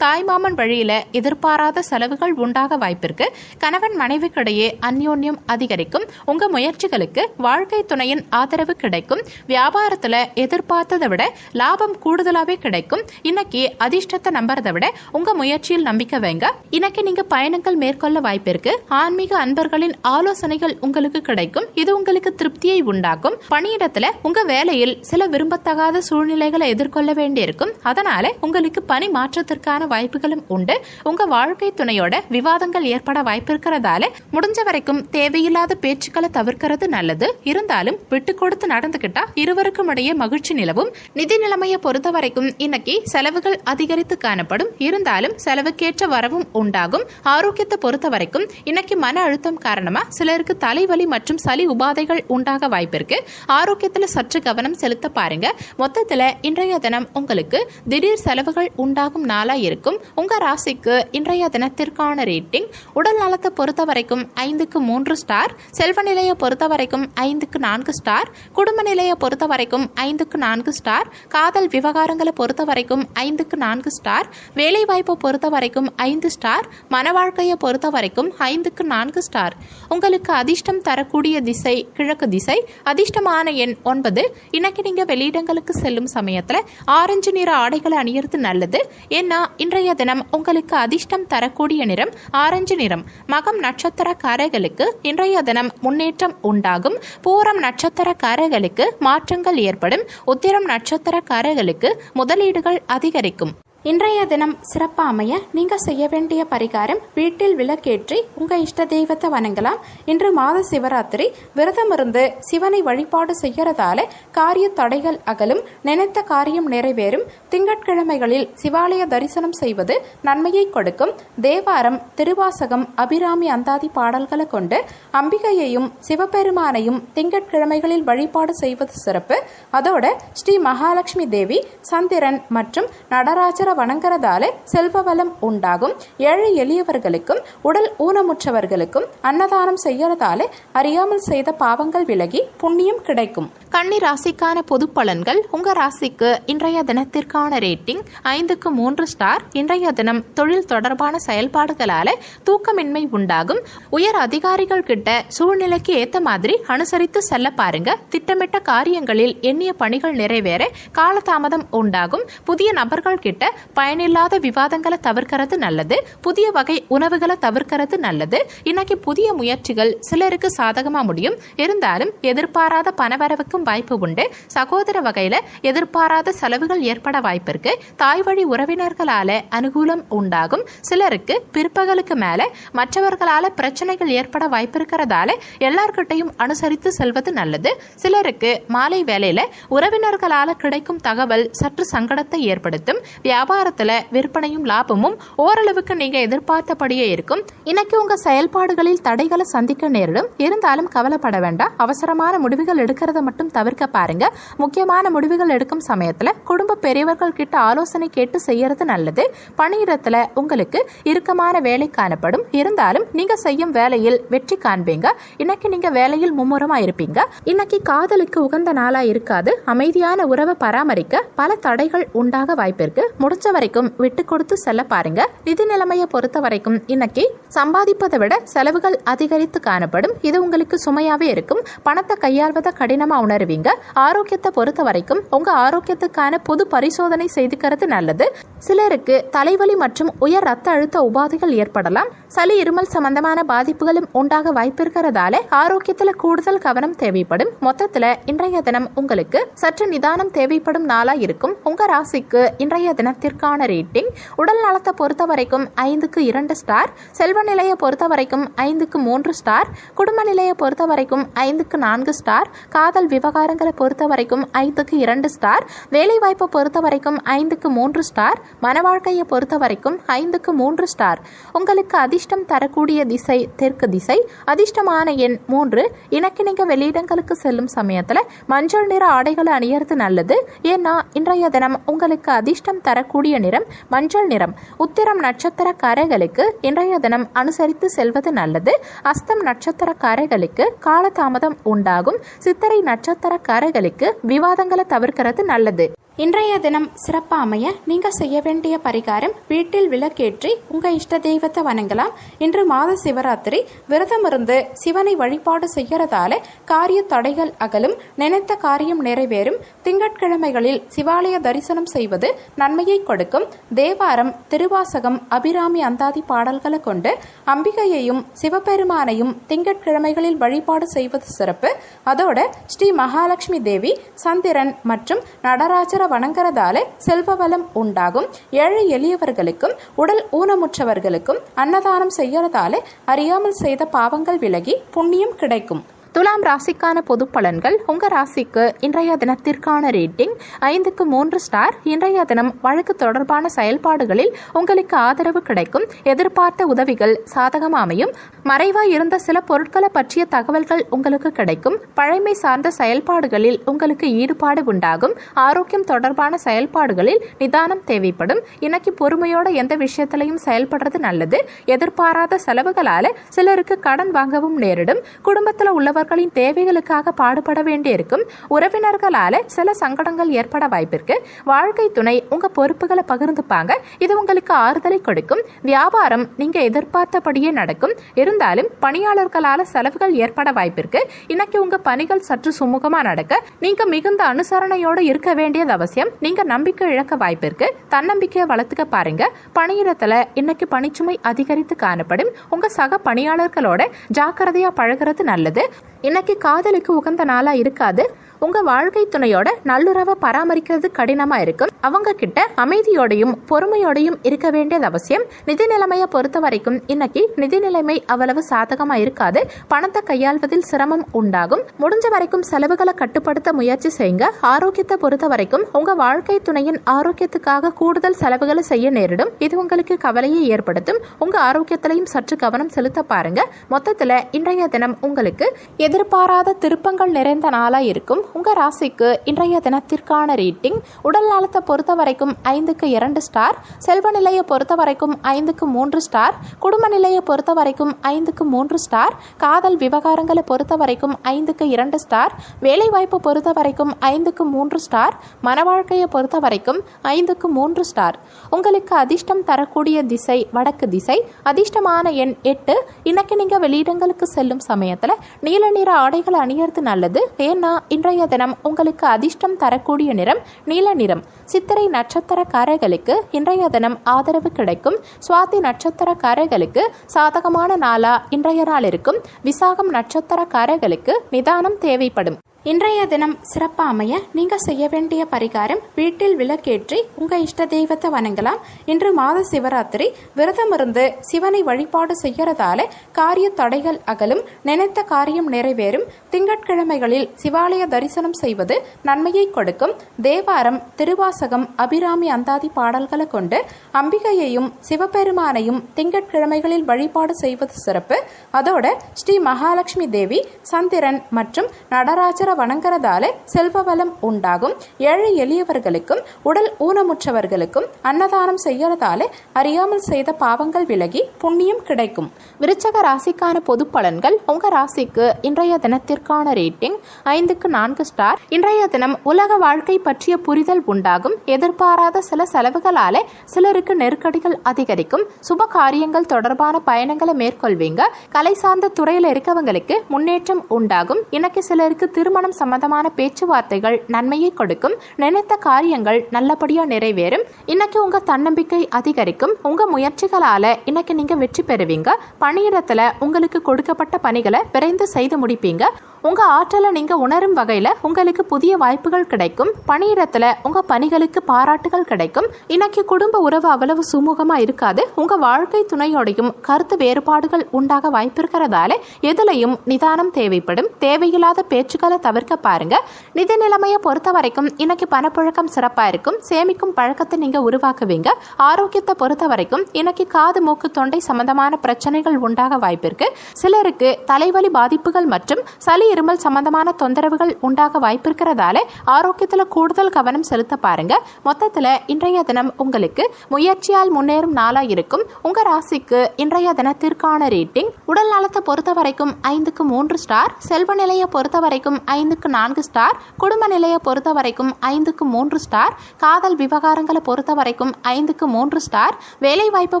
தாய்மாமன் வழியில எதிர்பாராத செலவுகள் உண்டாக வாய்ப்பிருக்கு. கணவன் மனைவிக்கிடையே அந்யோன்யம் அதிகரிக்கும். உங்க முயற்சிகளுக்கு வாழ்க்கை துணையின் ஆதரவு கிடைக்கும். வியாபாரத்துல எதிர்பார்த்ததை விட லாபம் கூடுதலாவே கிடைக்கும். இன்னைக்கு அதிர்ஷ்டத்தை நம்புறதை விட உங்க முயற்சியில் நம்பிக்கை வைங்க. இன்னைக்கு நீங்க பயணங்கள் மேற்கொள்ள வாய்ப்பிருக்கு. ஆன்மீக அன்பர்களின் ஆலோசனைகள் உங்களுக்கு கிடைக்கும். இது உங்களுக்கு திருப்தியை உண்டாக்கும். பணியிடத்துல உங்க வேலையில் சில விரும்பத்தகாத சூழ்நிலைகளை எதிர்கொள்ள வேண்டியிருக்கும். அதனால உங்களுக்கு பணி மாற்றத்திற்கான வாய்ப்புகளும் உண்டு. உங்க வாழ்க்கை துணையோட விவாதங்கள் ஏற்பட வாய்ப்பு இருக்கிறதால முடிஞ்ச வரைக்கும் தேவையில்லாத பேச்சுக்களை தவிர்க்கிறது நல்லது. இருந்தாலும் விட்டு கொடுத்து நடந்துகிட்டா இருவருக்கும் இடையே மகிழ்ச்சி நிலவும். நிதி நிலைமையை பொறுத்த வரைக்கும் இன்னைக்கு செலவுகள் அதிகரித்து காணப்படும். இருந்தாலும் செலவுக்கேற்ற வரவும் உண்டாகும். ஆரோக்கியத்தை பொறுத்த வரைக்கும் இன்னைக்கு மன அழுத்தம் காரணமா சிலருக்கு தலைவலி மற்றும் சளி உபாதைகள் உண்டாக வாய்ப்பிருக்கு. ஆரோக்கியத்துல சற்று கவனம் செலுத்த பாருங்க. மொத்தத்துல இன்றைய தினம் உங்களுக்கு திடீர் செலவுகள் உண்டாகும் நாளா இருக்கும். உங்க ராசிக்கு இன்றைய தினத்திற்கான ரேட்டிங். உடல் நலத்தை பொறுத்த வரைக்கும் 5க்கு 3 ஸ்டார். செல்வ நிலையை பொறுத்த வரைக்கும் 5க்கு 4 ஸ்டார். குடும்ப நிலையை பொறுத்த வரைக்கும் 5க்கு 4 ஸ்டார். காதல் விவகாரங்களை பொறுத்த வரைக்கும் 5க்கு 4 ஸ்டார். வேலை வாய்ப்பை பொறுத்த வரைக்கும் 5 ஸ்டார். மன வாழ்க்கையை பொறுத்த வரைக்கும் 5க்கு 4 ஸ்டார். உங்களுக்கு அதிர்ஷ்டம் தரக்கூடிய திசை கிழக்கு திசை. அதிர்ஷ்டமான எண் 9. இன்னைக்கு நீங்க வெளியிடங்களுக்கு செல்லும் சமயத்துல ஆரஞ்சு நிற ஆடைகளை அணியறது நல்லது. ஏன்னா இன்றைய தினம் உங்களுக்கு அதிர்ஷ்டம் தரக்கூடிய நிறம் ஆரஞ்சு நிறம். மகம் நட்சத்திரக்காரர்களுக்கு இன்றைய தினம் முன்னேற்றம் உண்டாகும். பூரம் நட்சத்திரக்காரர்களுக்கு மாற்றங்கள் ஏற்படும். உத்திரம் நட்சத்திரக்காரர்களுக்கு முதலீடுகள் அதிகரிக்கும். இன்றைய தினம் சிறப்பாக அமைய நீங்கள் செய்ய வேண்டிய பரிகாரம், வீட்டில் விளக்கேற்றி உங்கள் இஷ்ட தெய்வத்தை வணங்கலாம். இன்று மாத சிவராத்திரி. விரதம் இருந்து சிவனை வழிபாடு செய்யறதால காரிய தடைகள் அகலும், நினைத்த காரியம் நிறைவேறும். திங்கட்கிழமைகளில் சிவாலய தரிசனம் செய்வது நன்மையை கொடுக்கும். தேவாரம், திருவாசகம், அபிராமி அந்தாதி பாடல்களை கொண்டு அம்பிகையையும் சிவபெருமானையும் திங்கட்கிழமைகளில் வழிபாடு செய்வது சிறப்பு. அதோட ஸ்ரீ மகாலட்சுமி தேவி, சந்திரன் மற்றும் நடராஜர வணங்குறதால செல்வ வளம் உண்டாகும். ஏழை எளியவர்களுக்கும் உடல் ஊனமுற்றவர்களுக்கும் அன்னதானம் செய்யறதால அறியாமல் செய்த பாவங்கள் விலகி புண்ணியம் கிடைக்கும். கன்னி ராசிக்கான பொது பலன்கள். உங்க ராசிக்கு இன்றைய தினத்திற்கான ரேட்டிங் 5க்கு 3 ஸ்டார். இன்றைய தினம் தொழில் தொடர்பான செயல்பாடுகளால தூக்கமின்மை உண்டாகும். உயர் அதிகாரிகள் கிட்ட சூழ்நிலைக்கு ஏத்த மாதிரி அனுசரித்து செல்ல பாருங்க. திட்டமிட்ட காரியங்களில் எண்ணிய பணிகள் நிறைவேற காலதாமதம் உண்டாகும். புதிய நபர்கள் கிட்ட பயனில்லாத விவாதங்களை தவிர்க்கிறது நல்லது. புதிய வகை உணவுகளை தவிர்க்கிறது நல்லது. இன்னைக்கு புதிய முயற்சிகள் சிலருக்கு சாதகமா முடியும். இருந்தாலும் எதிர்பாராத பணவரவுக்கும் வாய்ப்பு உண்டு. சகோதர வகையில எதிர்பாராத செலவுகள் ஏற்பட வாய்ப்பு இருக்கு. தாய் வழி உறவினர்களால அனுகூலம் உண்டாகும். சிலருக்கு பிற்பகலுக்கு மேல மற்றவர்களால பிரச்சனைகள் ஏற்பட வாய்ப்பு இருக்கிறதால எல்லார்கிட்டையும் அனுசரித்து செல்வது நல்லது. சிலருக்கு மாலை வேளையில உறவினர்களால கிடைக்கும் தகவல் சற்று சங்கடத்தை ஏற்படுத்தும். வியாபாரத்துல விற்பனையும் லாபமும் ஓரளவுக்கு நீங்க எதிர்பார்த்தபடியே இருக்கும். இன்னைக்கு உங்க செயல்பாடுகளில் தடைகளை சந்திக்க நேரிடும். இருந்தாலும் கவலைப்பட வேண்டாம். அவசரமான முடிவுகள் எடுக்கிறத மட்டும் தவிர்க்க பாருங்க. முக்கியமான முடிவுகள் எடுக்கும் சமயத்துல குடும்ப பெரியவர்கள் கிட்ட ஆலோசனை கேட்டு செய்யறது நல்லது. பணியிடத்துல உங்களுக்கு இறுக்கமான வேலை காணப்படும். இருந்தாலும் நீங்க செய்யும் வேலையில் வெற்றி காண்பீங்க. இன்னைக்கு நீங்க வேலையில் மும்முரமா இருப்பீங்க. இன்னைக்கு காதலுக்கு உகந்த நாளா இருக்காது. அமைதியான உறவை பராமரிக்க பல தடைகள் உண்டாக வாய்ப்பிருக்கு. முடிஞ்ச வரைக்கும் விட்டு கொடுத்து செல்ல பாருங்க. நிதி நிலைமையை பொறுத்த வரைக்கும் இன்னைக்கு சம்பாதிப்பதை விட செலவுகள் அதிகரித்து காணப்படும். இது உங்களுக்கு சுமையாவே இருக்கும். பணத்தை கையாள்வதை கடினமா உணர்வீங்க. ஆரோக்கியத்தை பொறுத்த வரைக்கும் உங்க ஆரோக்கியத்துக்கான பொது பரிசோதனை செய்துக்கிறது நல்லது. சிலருக்கு தலைவலி மற்றும் உயர் ரத்த அழுத்த உபாதைகள் ஏற்படலாம். சளி, இருமல் சம்பந்தமான பாதிப்புகளும் உண்டாக வாய்ப்பு இருக்கிறதால ஆரோக்கியத்துல கூடுதல் கவனம் தேவைப்படும். மொத்தத்துல இன்றைய தினம் உங்களுக்கு சற்று நிதானம் தேவைப்படும் நாளா இருக்கும். உங்க ராசிக்கு இன்றைய தினத்திற்கான ரேட்டிங். உடல் நலத்தை பொறுத்த வரைக்கும் 5க்கு 2 ஸ்டார். செல்வ நிலையை பொறுத்த வரைக்கும் 5க்கு 3 ஸ்டார். குடும்ப நிலையை பொறுத்த வரைக்கும் 5க்கு 4 ஸ்டார். காதல் விவகாரங்களை பொறுத்த வரைக்கும் 5க்கு 2 ஸ்டார். வேலை வாய்ப்பை பொறுத்த வரைக்கும் 5க்கு 3 ஸ்டார். மன வாழ்க்கையை பொறுத்த வரைக்கும் 5க்கு 3 ஸ்டார். உங்களுக்கு அதிர்ஷ்டம் தரக்கூடிய திசை தெற்கு திசை. அதிர்ஷ்டமான எண் 3. இன்னைக்கு நீங்க வெளியிடங்களுக்கு செல்லும் சமயத்துல மஞ்சள் நிற ஆடைகளை அணியறது நல்லது. ஏன்னா இன்றைய தினம் உங்களுக்கு அதிர்ஷ்டம் தரக்கூடிய நிறம் மஞ்சள் நிறம். உத்திரம் நட்சத்திரக்காரர்களுக்கு இன்றைய தினம் அனுசரித்து செல்வது நல்லது. அஸ்தம் நட்சத்திரக்காரர்களுக்கு காலதாமதம் உண்டாகும். சித்திரை நட்சத்திரக்காரர்களுக்கு விவாதங்களை தவிர்க்கிறது நல்லது. இன்றைய தினம் சிறப்பாக அமைய நீங்கள் செய்ய வேண்டிய பரிகாரம், வீட்டில் விளக்கேற்றி உங்கள் இஷ்ட தெய்வத்தை வணங்கலாம். இன்று மாத சிவராத்திரி. விரதம் இருந்து சிவனை வழிபாடு செய்யறதால காரிய தடைகள் அகலும், நினைத்த காரியம் நிறைவேறும். திங்கட்கிழமைகளில் சிவாலய தரிசனம் செய்வது நன்மையை கொடுக்கும். தேவாரம், திருவாசகம், அபிராமி அந்தாதி பாடல்களை கொண்டு அம்பிகையையும் சிவபெருமானையும் திங்கட்கிழமைகளில் வழிபாடு செய்வது சிறப்பு. அதோட ஸ்ரீ மகாலட்சுமி தேவி, சந்திரன் மற்றும் நடராஜர வணங்குறதால செல்வ வளம் உண்டாகும். ஏழை எளியவர்களுக்கும் உடல் ஊனமுற்றவர்களுக்கும் அன்னதானம் செய்யறதால அறியாமல் செய்த பாவங்கள் விலகி புண்ணியம் கிடைக்கும். துலாம் ராசிக்கான பொது பலன்கள். உங்க ராசிக்கு இன்றைய தினத்திற்கான ரேட்டிங் 5க்கு 3 ஸ்டார். இன்றைய தினம் வழக்கு தொடர்பான செயல்பாடுகளில் உங்களுக்கு ஆதரவு கிடைக்கும். எதிர்பார்த்த உதவிகள் சாதகமாக அமையும். மறைவாய் இருந்த சில பொருட்களை பற்றிய தகவல்கள் உங்களுக்கு கிடைக்கும். பழமை சார்ந்த செயல்பாடுகளில் உங்களுக்கு ஈடுபாடு உண்டாகும். ஆரோக்கியம் தொடர்பான செயல்பாடுகளில் நிதானம் தேவைப்படும். இன்னைக்கு பொறுமையோட எந்த விஷயத்திலையும் செயல்படுறது நல்லது. எதிர்பாராத செலவுகளால சிலருக்கு கடன் வாங்கவும் நேரிடும். குடும்பத்தில் உள்ளவர் அவர்களின் தேவைகளுக்காக பாடுபட வேண்டியிருக்கும். உறவினர்களால சில சங்கடங்கள் ஏற்பட வாய்ப்பிருக்கு. வாழ்க்கை துணை உங்க பொறுப்புகளை பகிர்ந்துப்பாங்க. இது உங்களுக்கு ஆறுதலை கொடுக்கும். வியாபாரம் நீங்க எதிர்பார்த்தபடியே நடக்கும். இருந்தாலும் பணியாளர்களால செலவுகள் ஏற்பட வாய்ப்பிருக்கு. இன்னைக்கு உங்க பணிகள் சற்று சுமூகமா நடக்க நீங்க மிகுந்த அனுசரணையோடு இருக்க வேண்டியது அவசியம். நீங்க நம்பிக்கை இழக்க வாய்ப்பிருக்கு. தன்னம்பிக்கையை வளர்த்துக்க பாருங்க. பணியிடத்துல இன்னைக்கு பணிச்சுமை அதிகரித்து காணப்படும். உங்க சக பணியாளர்களோட ஜாக்கிரதையா பழகிறது நல்லது. இன்னைக்கு காதலுக்கு உகந்த நாளா இருக்காது. உங்க வாழ்க்கை துணையோட நல்லுறவை பராமரிக்கிறது கடினமா இருக்கும். அவங்க கிட்ட அமைதியோடையும் பொறுமையோடையும் இருக்க வேண்டியது அவசியம். நிதி நிலைமையை பொறுத்த வரைக்கும் இன்னைக்கு நிதி நிலைமை அவ்வளவு சாதகமா இருக்காது. பணத்தை கையாள்வதில் சிரமம் உண்டாகும். முடிஞ்ச வரைக்கும் செலவுகளை கட்டுப்படுத்த முயற்சி செய்யுங்க. ஆரோக்கியத்தை பொறுத்த வரைக்கும் உங்க வாழ்க்கை துணையின் ஆரோக்கியத்துக்காக கூடுதல் செலவுகளை செய்ய நேரிடும். இது உங்களுக்கு கவலையை ஏற்படுத்தும். உங்க ஆரோக்கியத்திலையும் சற்று கவனம் செலுத்த பாருங்க. மொத்தத்துல இன்றைய தினம் உங்களுக்கு எதிர்பாராத திருப்பங்கள் நிறைந்த நாளா இருக்கும். உங்க ராசிக்கு இன்றைய தினத்திற்கான ரேட்டிங்: உடல் நலத்தை பொறுத்த வரைக்கும் 5க்கு 2 ஸ்டார், செல்வ நிலையை பொறுத்த வரைக்கும் 5க்கு 3 ஸ்டார், குடும்ப நிலையை பொறுத்த வரைக்கும் 5க்கு 3 ஸ்டார், காதல் விவகாரங்களை பொறுத்த வரைக்கும் 5க்கு 2 ஸ்டார், வேலை வாய்ப்பை பொறுத்த வரைக்கும் 5க்கு 3 ஸ்டார், மன வாழ்க்கையை பொறுத்த வரைக்கும் 5க்கு 3 ஸ்டார். உங்களுக்கு அதிர்ஷ்டம் தரக்கூடிய திசை வடக்கு திசை. அதிர்ஷ்டமான எண் 8. இன்னைக்கு நீங்க வெளியிடங்களுக்கு செல்லும் சமயத்துல நீல நிற ஆடைகளை அணியறது நல்லது. ஏன்னா இன்றைய தினம் உங்களுக்கு அதிர்ஷ்டம் தரக்கூடிய நிறம் நீல நிறம். சித்திரை நட்சத்திரக்காரர்களுக்கு இன்றைய தினம் ஆதரவு கிடைக்கும். சுவாதி நட்சத்திரக்காரர்களுக்கு சாதகமான நாளா இன்றைய நாள் இருக்கும். விசாகம் நட்சத்திரக்காரர்களுக்கு நிதானம் தேவைப்படும். இன்றைய தினம் சிறப்பாக அமைய நீங்க செய்ய வேண்டிய பரிகாரம்: வீட்டில் விளக்கேற்றி உங்க இஷ்ட தெய்வத்தை வணங்கலாம். இன்று மாத சிவராத்திரி. விரதம் இருந்து சிவனை வழிபாடு செய்யறதால காரிய தடைகள் அகலும். நினைத்த காரியம் நிறைவேறும். திங்கட்கிழமைகளில் சிவாலய தரிசனம் செய்வது நன்மையை கொடுக்கும். தேவாரம், திருவாசகம், அபிராமி அந்தாதி பாடல்களை கொண்டு அம்பிகையையும் சிவபெருமானையும் திங்கட்கிழமைகளில் வழிபாடு செய்வது சிறப்பு. அதோட ஸ்ரீ மகாலட்சுமி தேவி, சந்திரன் மற்றும் நடராஜர வணங்குறதால செல்வ வளம் உண்டாகும். ஏழை எளியவர்களுக்கும் உடல் ஊனமுற்றவர்களுக்கும் அன்னதானம் செய்யறதால அறியாமல் செய்த பாவங்கள் விலகி புண்ணியம் கிடைக்கும். விருச்சக ராசிக்கான பொது பலன்கள்: உங்க ராசிக்கு இன்றைய தினத்திற்கான ரேட்டிங் 5க்கு 4 ஸ்டார். இன்றைய தினம் உலக வாழ்க்கை பற்றிய புரிதல் உண்டாகும். எதிர்பாராத சில செலவுகளால சிலருக்கு நெருக்கடிகள் அதிகரிக்கும். சுப காரியங்கள் தொடர்பான பயணங்களை மேற்கொள்வீங்க. கலை சார்ந்த துறையில இருக்கவங்களுக்கு முன்னேற்றம் உண்டாகும். இன்னைக்கு சிலருக்கு திருமணம் சம்பந்தமான பேச்சுவார்த்தைகள் நன்மையை கொடுக்கும். நினைத்த காரியங்கள் நல்லபடியா நிறைவேறும். இன்னைக்கு உங்க தன்னம்பிக்கை அதிகரிக்கும். உங்க முயற்சிகளால இன்னைக்கு நீங்க வெற்றி பெறுவீங்க. பணியிடத்துல உங்களுக்கு கொடுக்கப்பட்ட பணிகளை விரைந்து செய்து முடிப்பீங்க. உங்க ஆற்றலை நீங்க உணரும் வகையில உங்களுக்கு புதிய வாய்ப்புகள் கிடைக்கும். பணியிடத்துல உங்க பணிகளுக்கு பாராட்டுகள் கிடைக்கும். இன்னைக்கு குடும்ப உறவு அவ்வளவு சுமூகமா இருக்காது. உங்க வாழ்க்கை துணையோடையும் கருத்து வேறுபாடுகள் உண்டாக வாய்ப்பிருக்கிறதால எதுலையும் நிதானம் தேவைப்படும். தேவையில்லாத பேச்சுக்களை தவிர்க்க பாருங்க. நிதி நிலைமையை பொறுத்த வரைக்கும் இன்னைக்கு பணப்புழக்கம் சிறப்பா இருக்கும். சேமிக்கும் பழக்கத்தை நீங்க உருவாக்குவீங்க. ஆரோக்கியத்தை பொறுத்த வரைக்கும் இன்னைக்கு காது, மூக்கு, தொண்டை சம்பந்தமான பிரச்சனைகள் உண்டாக வாய்ப்பிருக்கு. சிலருக்கு தலைவலி பாதிப்புகள் மற்றும் சளி, இருமல் சம்பந்தமான தொந்தரவுகள் உண்டாக வாய்ப்பிருக்கிறதால ஆரோக்கியத்துல கூடுதல் கவனம் செலுத்த பாருங்க. மொத்தத்துல இன்றைய தினம் உங்களுக்கு முயற்சியால் முன்னேறும் நாளா இருக்கும். உங்க ராசிக்கு இன்றைய தினத்திற்கான ரேட்டிங்: உடல் நலத்தை பொறுத்த வரைக்கும் 5க்கு 3 ஸ்டார், செல்வ நிலையை பொறுத்த வரைக்கும் 5க்கு 4 ஸ்டார், குடும்ப நிலையை பொறுத்த வரைக்கும் 5க்கு 3 ஸ்டார், காதல் விவகாரங்களை பொறுத்த வரைக்கும் 5க்கு 3 ஸ்டார், வேலை வாய்ப்பை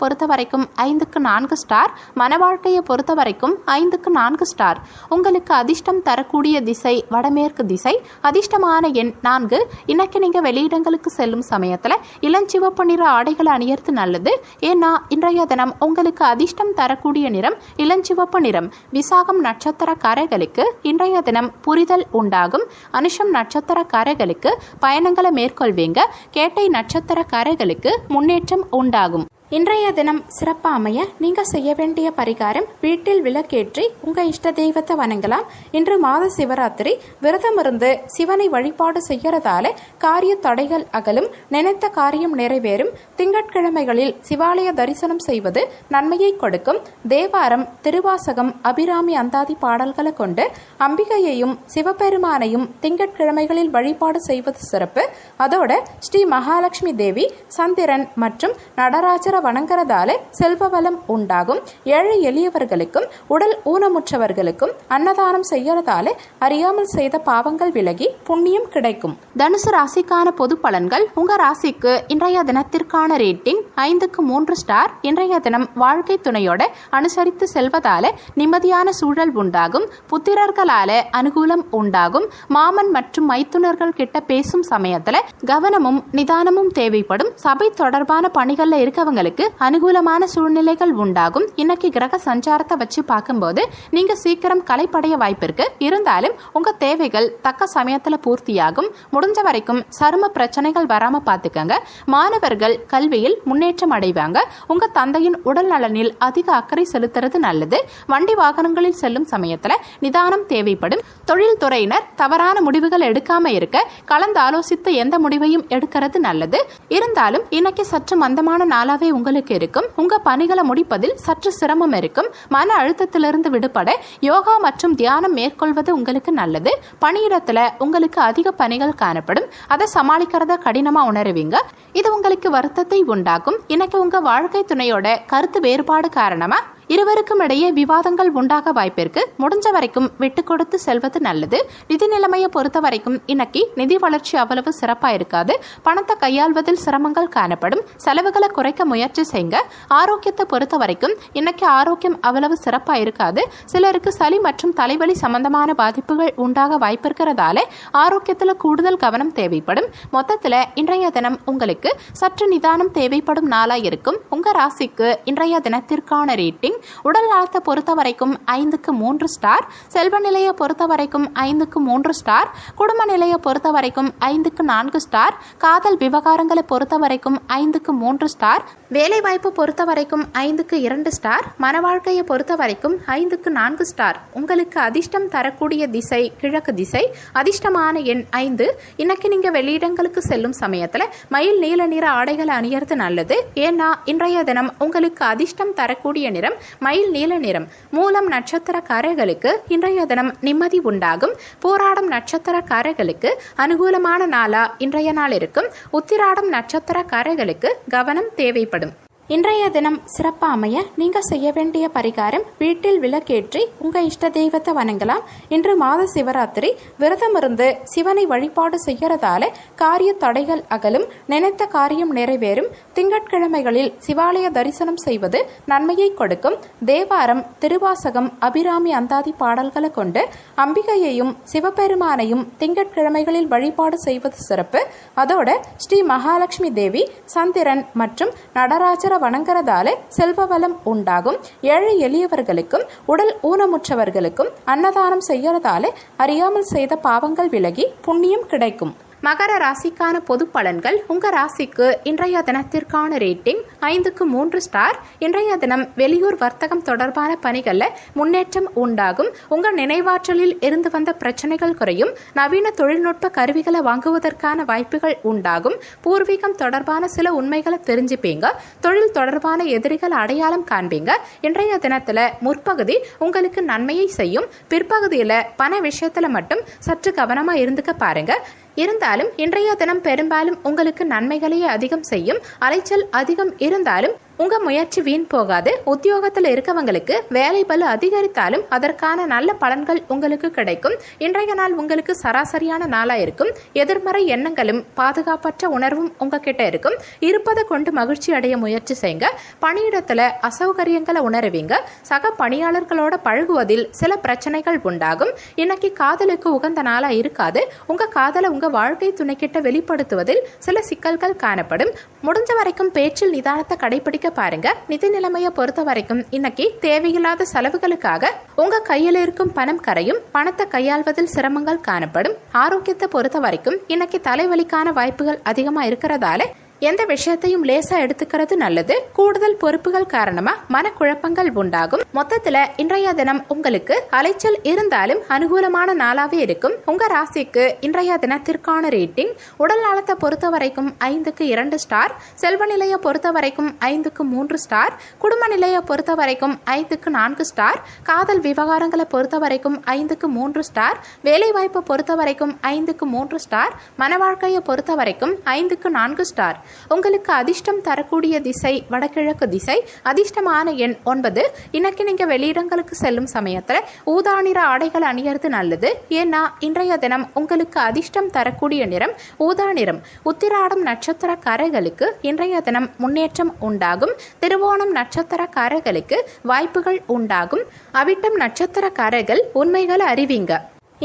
பொறுத்த வரைக்கும் 5க்கு 4 ஸ்டார், மன வாழ்க்கையை பொறுத்த வரைக்கும் 5க்கு 4 ஸ்டார். உங்களுக்கு அதிர்ஷ்டம் தரக்கூடிய திசை வடமேற்கு திசை. அதிர்ஷ்டமான எண் 4. இன்னைக்கு நீங்க வெளியிடங்களுக்கு செல்லும் சமயத்துல இளஞ்சிவப்பு நிற ஆடைகளை அணியறது நல்லது. ஏன்னா இன்றைய தினம் உங்களுக்கு அதிர்ஷ்டம் தரக்கூடிய நிறம் இளஞ்சிவப்பு நிறம். விசாகம் நட்சத்திரக்காரர்களுக்கு இன்றைய தினம் புரிதல் உண்டாகும். அனுஷம் நட்சத்திரக்காரர்களுக்கு பயணங்களை மேற்கொள்வீங்க. கேட்டை நட்சத்திரக்காரர்களுக்கு முன்னேற்றம் உண்டாகும். இன்றைய தினம் சிறப்பாக அமைய நீங்க செய்ய வேண்டிய பரிகாரம்: வீட்டில் விளக்கேற்றி உங்க இஷ்ட தெய்வத்தை வணங்கலாம். இன்று மாத சிவராத்திரி. விரதம் இருந்து சிவனை வழிபாடு செய்யறதால காரிய தடைகள் அகலும். நினைத்த காரியம் நிறைவேறும். திங்கட்கிழமைகளில் சிவாலய தரிசனம் செய்வது நன்மையை கொடுக்கும். தேவாரம், திருவாசகம், அபிராமி அந்தாதி பாடல்களை கொண்டு அம்பிகையையும் சிவபெருமானையும் திங்கட்கிழமைகளில் வழிபாடு செய்வது சிறப்பு. அதோட ஸ்ரீ மகாலட்சுமி தேவி, சந்திரன் மற்றும் நடராஜர வணங்குறதால செல்வ வளம் உண்டாகும். ஏழை எளியவர்களுக்கும் உடல் ஊனமுற்றவர்களுக்கும் அன்னதானம் செய்யறதால அறியாமல் செய்த பாவங்கள் விலகி புண்ணியம் கிடைக்கும். தனுசு ராசிக்கான பொது பலன்கள். உங்க ராசிக்கு இன்றைய தினத்திற்கான ரேட்டிங் 5க்கு 3 ஸ்டார். இன்றைய தினம் வாழ்க்கை துணையோட அனுசரித்து செல்வதால நிம்மதியான சூழல் உண்டாகும். புத்திரர்களால அனுகூலம் உண்டாகும். மாமன் மற்றும் மைத்துனர்கள் கிட்ட பேசும் சமயத்துல கவனமும் நிதானமும் தேவைப்படும். சபை தொடர்பான பணிகள்ல இருக்கவங்களுக்கு அனுகூலமான சூழ்நிலைகள் உண்டாகும். இன்னைக்கு கிரக சஞ்சாரத்தை வச்சு பார்க்கும்போது நீங்க சீக்கிரம் களைப்படைய வாய்ப்பிருக்கு. இருந்தாலும் உங்க தேவைகள் தக்க சமயத்துல பூர்த்தியாகும். முடிஞ்ச வரைக்கும் சரும பிரச்சனைகள் வராம பாத்துக்கங்க. மாணவர்கள் கல்வியில் முன்னேற்றம் அடைவாங்க. உங்க தந்தையின் உடல் நலனில் அதிக அக்கறை செலுத்துறது நல்லது. வண்டி வாகனங்களில் செல்லும் சமயத்துல நிதானம் தேவைப்படும். தொழில் துறையினர் தவறான முடிவுகள் எடுக்காம இருக்க கலந்து ஆலோசித்து எந்த முடிவையும் எடுக்கிறது நல்லது. இருந்தாலும் இன்னைக்கு சற்று மந்தமான நாளாவே உங்களுக்கு இருக்கும். உங்க பணிகளை முடிப்பதில் சற்று சிரமம் இருக்கும். மன அழுத்தத்திலிருந்து விடுபட யோகா மற்றும் தியானம் மேற்கொள்வது உங்களுக்கு நல்லது. பணியிடத்துல உங்களுக்கு அதிக பணிகள் காணப்படும். அதை சமாளிக்கிறத கடினமா உணருவீங்க. இது உங்களுக்கு வருத்தத்தை உண்டாக்கும். இன்னைக்கு உங்க வாழ்க்கை துணையோட கருத்து வேறுபாடு காரணமா இருவருக்கும் இடையே விவாதங்கள் உண்டாக வாய்ப்பிற்கு. முடிஞ்ச வரைக்கும் விட்டு கொடுத்து செல்வது நல்லது. நிதி நிலைமையை பொறுத்த வரைக்கும் இன்னைக்கு நிதி வளர்ச்சி அவ்வளவு சிறப்பா இருக்காது. பணத்தை கையாள்வதில் சிரமங்கள் காணப்படும். செலவுகளை குறைக்க முயற்சி செய்யுங்க. ஆரோக்கியத்தை பொறுத்த வரைக்கும் இன்னைக்கு ஆரோக்கியம் அவ்வளவு சிறப்பா இருக்காது. சிலருக்கு சளி மற்றும் தலைவலி சம்பந்தமான பாதிப்புகள் உண்டாக வாய்ப்பிருக்கிறதால ஆரோக்கியத்துல கூடுதல் கவனம் தேவைப்படும். மொத்தத்துல இன்றைய தினம் உங்களுக்கு சற்று நிதானம் தேவைப்படும் நாளா இருக்கும். உங்க ராசிக்கு இன்றைய தினத்திற்கான ரேட்டிங் உடல் நலத்தை பொறுத்த வரைக்கும் 5க்கு 3 ஸ்டார். செல்வ நிலையை பொறுத்த வரைக்கும் 5க்கு 3 ஸ்டார். குடும்ப நிலையை பொறுத்த வரைக்கும் 5க்கு 4 ஸ்டார். காதல் விவகாரங்களை பொறுத்த வரைக்கும் 5க்கு 3 ஸ்டார். வேலை வாய்ப்பு பொறுத்த வரைக்கும் 5க்கு 2 ஸ்டார். மன வாழ்க்கையை பொறுத்த வரைக்கும் 5க்கு 4 ஸ்டார். உங்களுக்கு அதிர்ஷ்டம் தரக்கூடிய திசை கிழக்கு திசை. அதிர்ஷ்டமான எண் 5. இன்னைக்கு நீங்க வெளியிடங்களுக்கு செல்லும் சமயத்துல மயில் நீல நிற ஆடைகளை அணியறது நல்லது. ஏன்னா இன்றைய தினம் உங்களுக்கு அதிர்ஷ்டம் தரக்கூடிய நிறம் மயில் நீல நிறம். மூலம் நட்சத்திரக்காரர்களுக்கு இன்றைய தினம் நிம்மதி உண்டாகும். போராடும் நட்சத்திரக்காரர்களுக்கு அனுகூலமான நாளா இன்றைய நாள் இருக்கும். உத்திராடம் நட்சத்திரக்காரர்களுக்கு கவனம் தேவைப்படும். இன்றைய தினம் சிறப்பா அமைய நீங்க செய்ய வேண்டிய பரிகாரம் வீட்டில் விளக்கேற்றி உங்க இஷ்ட தெய்வத்தை வணங்கலாம். இன்று மாத சிவராத்திரி. விரதம் இருந்து சிவனை வழிபாடு செய்யறதால காரிய தடைகள் அகலும். நினைத்த காரியம் நிறைவேறும். திங்கட்கிழமைகளில் சிவாலய தரிசனம் செய்வது நன்மையை கொடுக்கும். தேவாரம், திருவாசகம், அபிராமி அந்தாதி பாடல்களை கொண்டு அம்பிகையையும் சிவபெருமானையும் திங்கட்கிழமைகளில் வழிபாடு செய்வது சிறப்பு. அதோட ஸ்ரீ மகாலட்சுமி தேவி, சந்திரன் மற்றும் நடராஜர வணங்குறதால செல்வ வளம் உண்டாகும். ஏழை எளியவர்களுக்கும் உடல் ஊனமுற்றவர்களுக்கும் அன்னதானம் செய்யறதால அறியாமல் செய்த பாவங்கள் விலகி புண்ணியம் கிடைக்கும். மகர ராசிக்கான பொது பலன்கள். உங்க ராசிக்கு இன்றைய தினத்திற்கான ரேட்டிங் 5க்கு 3 ஸ்டார். இன்றைய தினம் வெளியூர் வர்த்தகம் தொடர்பான பணிகள்ல முன்னேற்றம் உண்டாகும். உங்க நினைவாற்றலில் இருந்து வந்த பிரச்சனைகள் குறையும். நவீன தொழில்நுட்ப கருவிகளை வாங்குவதற்கான வாய்ப்புகள் உண்டாகும். பூர்வீகம் தொடர்பான சில உண்மைகளை தெரிஞ்சுப்பீங்க. தொழில் தொடர்பான எதிரிகள் அடையாளம் காண்பீங்க. இன்றைய தினத்துல முற்பகுதி உங்களுக்கு நன்மையை செய்யும். பிற்பகுதியில பண விஷயத்துல மட்டும் சற்று கவனமா இருந்துக்க பாருங்க. இருந்தாலும் இன்றைய தினம் பெரும்பாலும் உங்களுக்கு நன்மைகளையே அதிகம் செய்யும். அலைச்சல் அதிகம் இருந்தாலும் உங்க முயற்சி வீண் போகாது. உத்தியோகத்தில் இருக்கவங்களுக்கு வேலை பளு அதிகரித்தாலும் அதற்கான நல்ல பலன்கள் உங்களுக்கு கிடைக்கும். இன்றைய நாள் உங்களுக்கு சராசரியான நாளா இருக்கும். எதிர்மறை எண்ணங்களும் பாதுகாப்பற்ற உணர்வும் உங்ககிட்ட இருக்கும். இருப்பதை கொண்டு மகிழ்ச்சி அடைய முயற்சி செய்யுங்க. பணியிடத்துல அசௌகரியங்களை உணருவீங்க. சக பணியாளர்களோட பழகுவதில் சில பிரச்சனைகள் உண்டாகும். இன்னைக்கு காதலுக்கு உகந்த நாளா இருக்காது. உங்க காதலை உங்க வாழ்க்கை துணைக்கிட்ட வெளிப்படுத்துவதில் சில சிக்கல்கள் காணப்படும். முடிஞ்ச வரைக்கும் பேச்சில் நிதானத்தை கடைபிடிக்க பாருங்க. நிதி நிலைமையை பொறுத்த வரைக்கும் இன்னைக்கு தேவையில்லாத செலவுகளுக்காக உங்க கையில் இருக்கும் பணம் கரையும். பணத்தை கையாள்வதில் சிரமங்கள் காணப்படும். ஆரோக்கியத்தை பொறுத்த வரைக்கும் இன்னைக்கு தலைவலிக்கான வாய்ப்புகள் அதிகமா இருக்கிறதால எந்த விஷயத்தையும் லேசா எடுத்துக்கிறது நல்லது. கூடுதல் பொறுப்புகள் காரணமா மனக்குழப்பங்கள் உண்டாகும். மொத்தத்துல இன்றைய தினம் உங்களுக்கு அலைச்சல் இருந்தாலும் அனுகூலமான நாளாவே இருக்கும். உங்க ராசிக்கு இன்றைய தினத்திற்கான ரேட்டிங் உடல் நலத்தை பொறுத்த வரைக்கும் 5க்கு 2 ஸ்டார். செல்வ நிலையை பொறுத்த வரைக்கும் 5க்கு 3 ஸ்டார். குடும்ப நிலையை பொறுத்த வரைக்கும் 5க்கு 4 ஸ்டார். காதல் விவகாரங்களை பொறுத்த வரைக்கும் 5க்கு 3 ஸ்டார். வேலை வாய்ப்பை பொறுத்த வரைக்கும் 5க்கு 3 ஸ்டார். மன வாழ்க்கையை பொறுத்த வரைக்கும் 5க்கு 4 ஸ்டார். உங்களுக்கு அதிர்ஷ்டம் தரக்கூடிய திசை வடகிழக்கு திசை. அதிர்ஷ்டமான எண் 9. இன்னைக்கு நீங்க வெளியிடங்களுக்கு செல்லும் சமயத்துல ஊதா நிற ஆடைகள் அணியறது நல்லது. ஏன்னா இன்றைய தினம் உங்களுக்கு அதிர்ஷ்டம் தரக்கூடிய நிறம் ஊதா நிறம். உத்திராடம் நட்சத்திரக்காரர்களுக்கு இன்றைய தினம் முன்னேற்றம் உண்டாகும். திருவோணம் நட்சத்திரக்காரர்களுக்கு வாய்ப்புகள் உண்டாகும். அவிட்டம் நட்சத்திரக்காரர்கள் உண்மைகளை அறிவிங்க.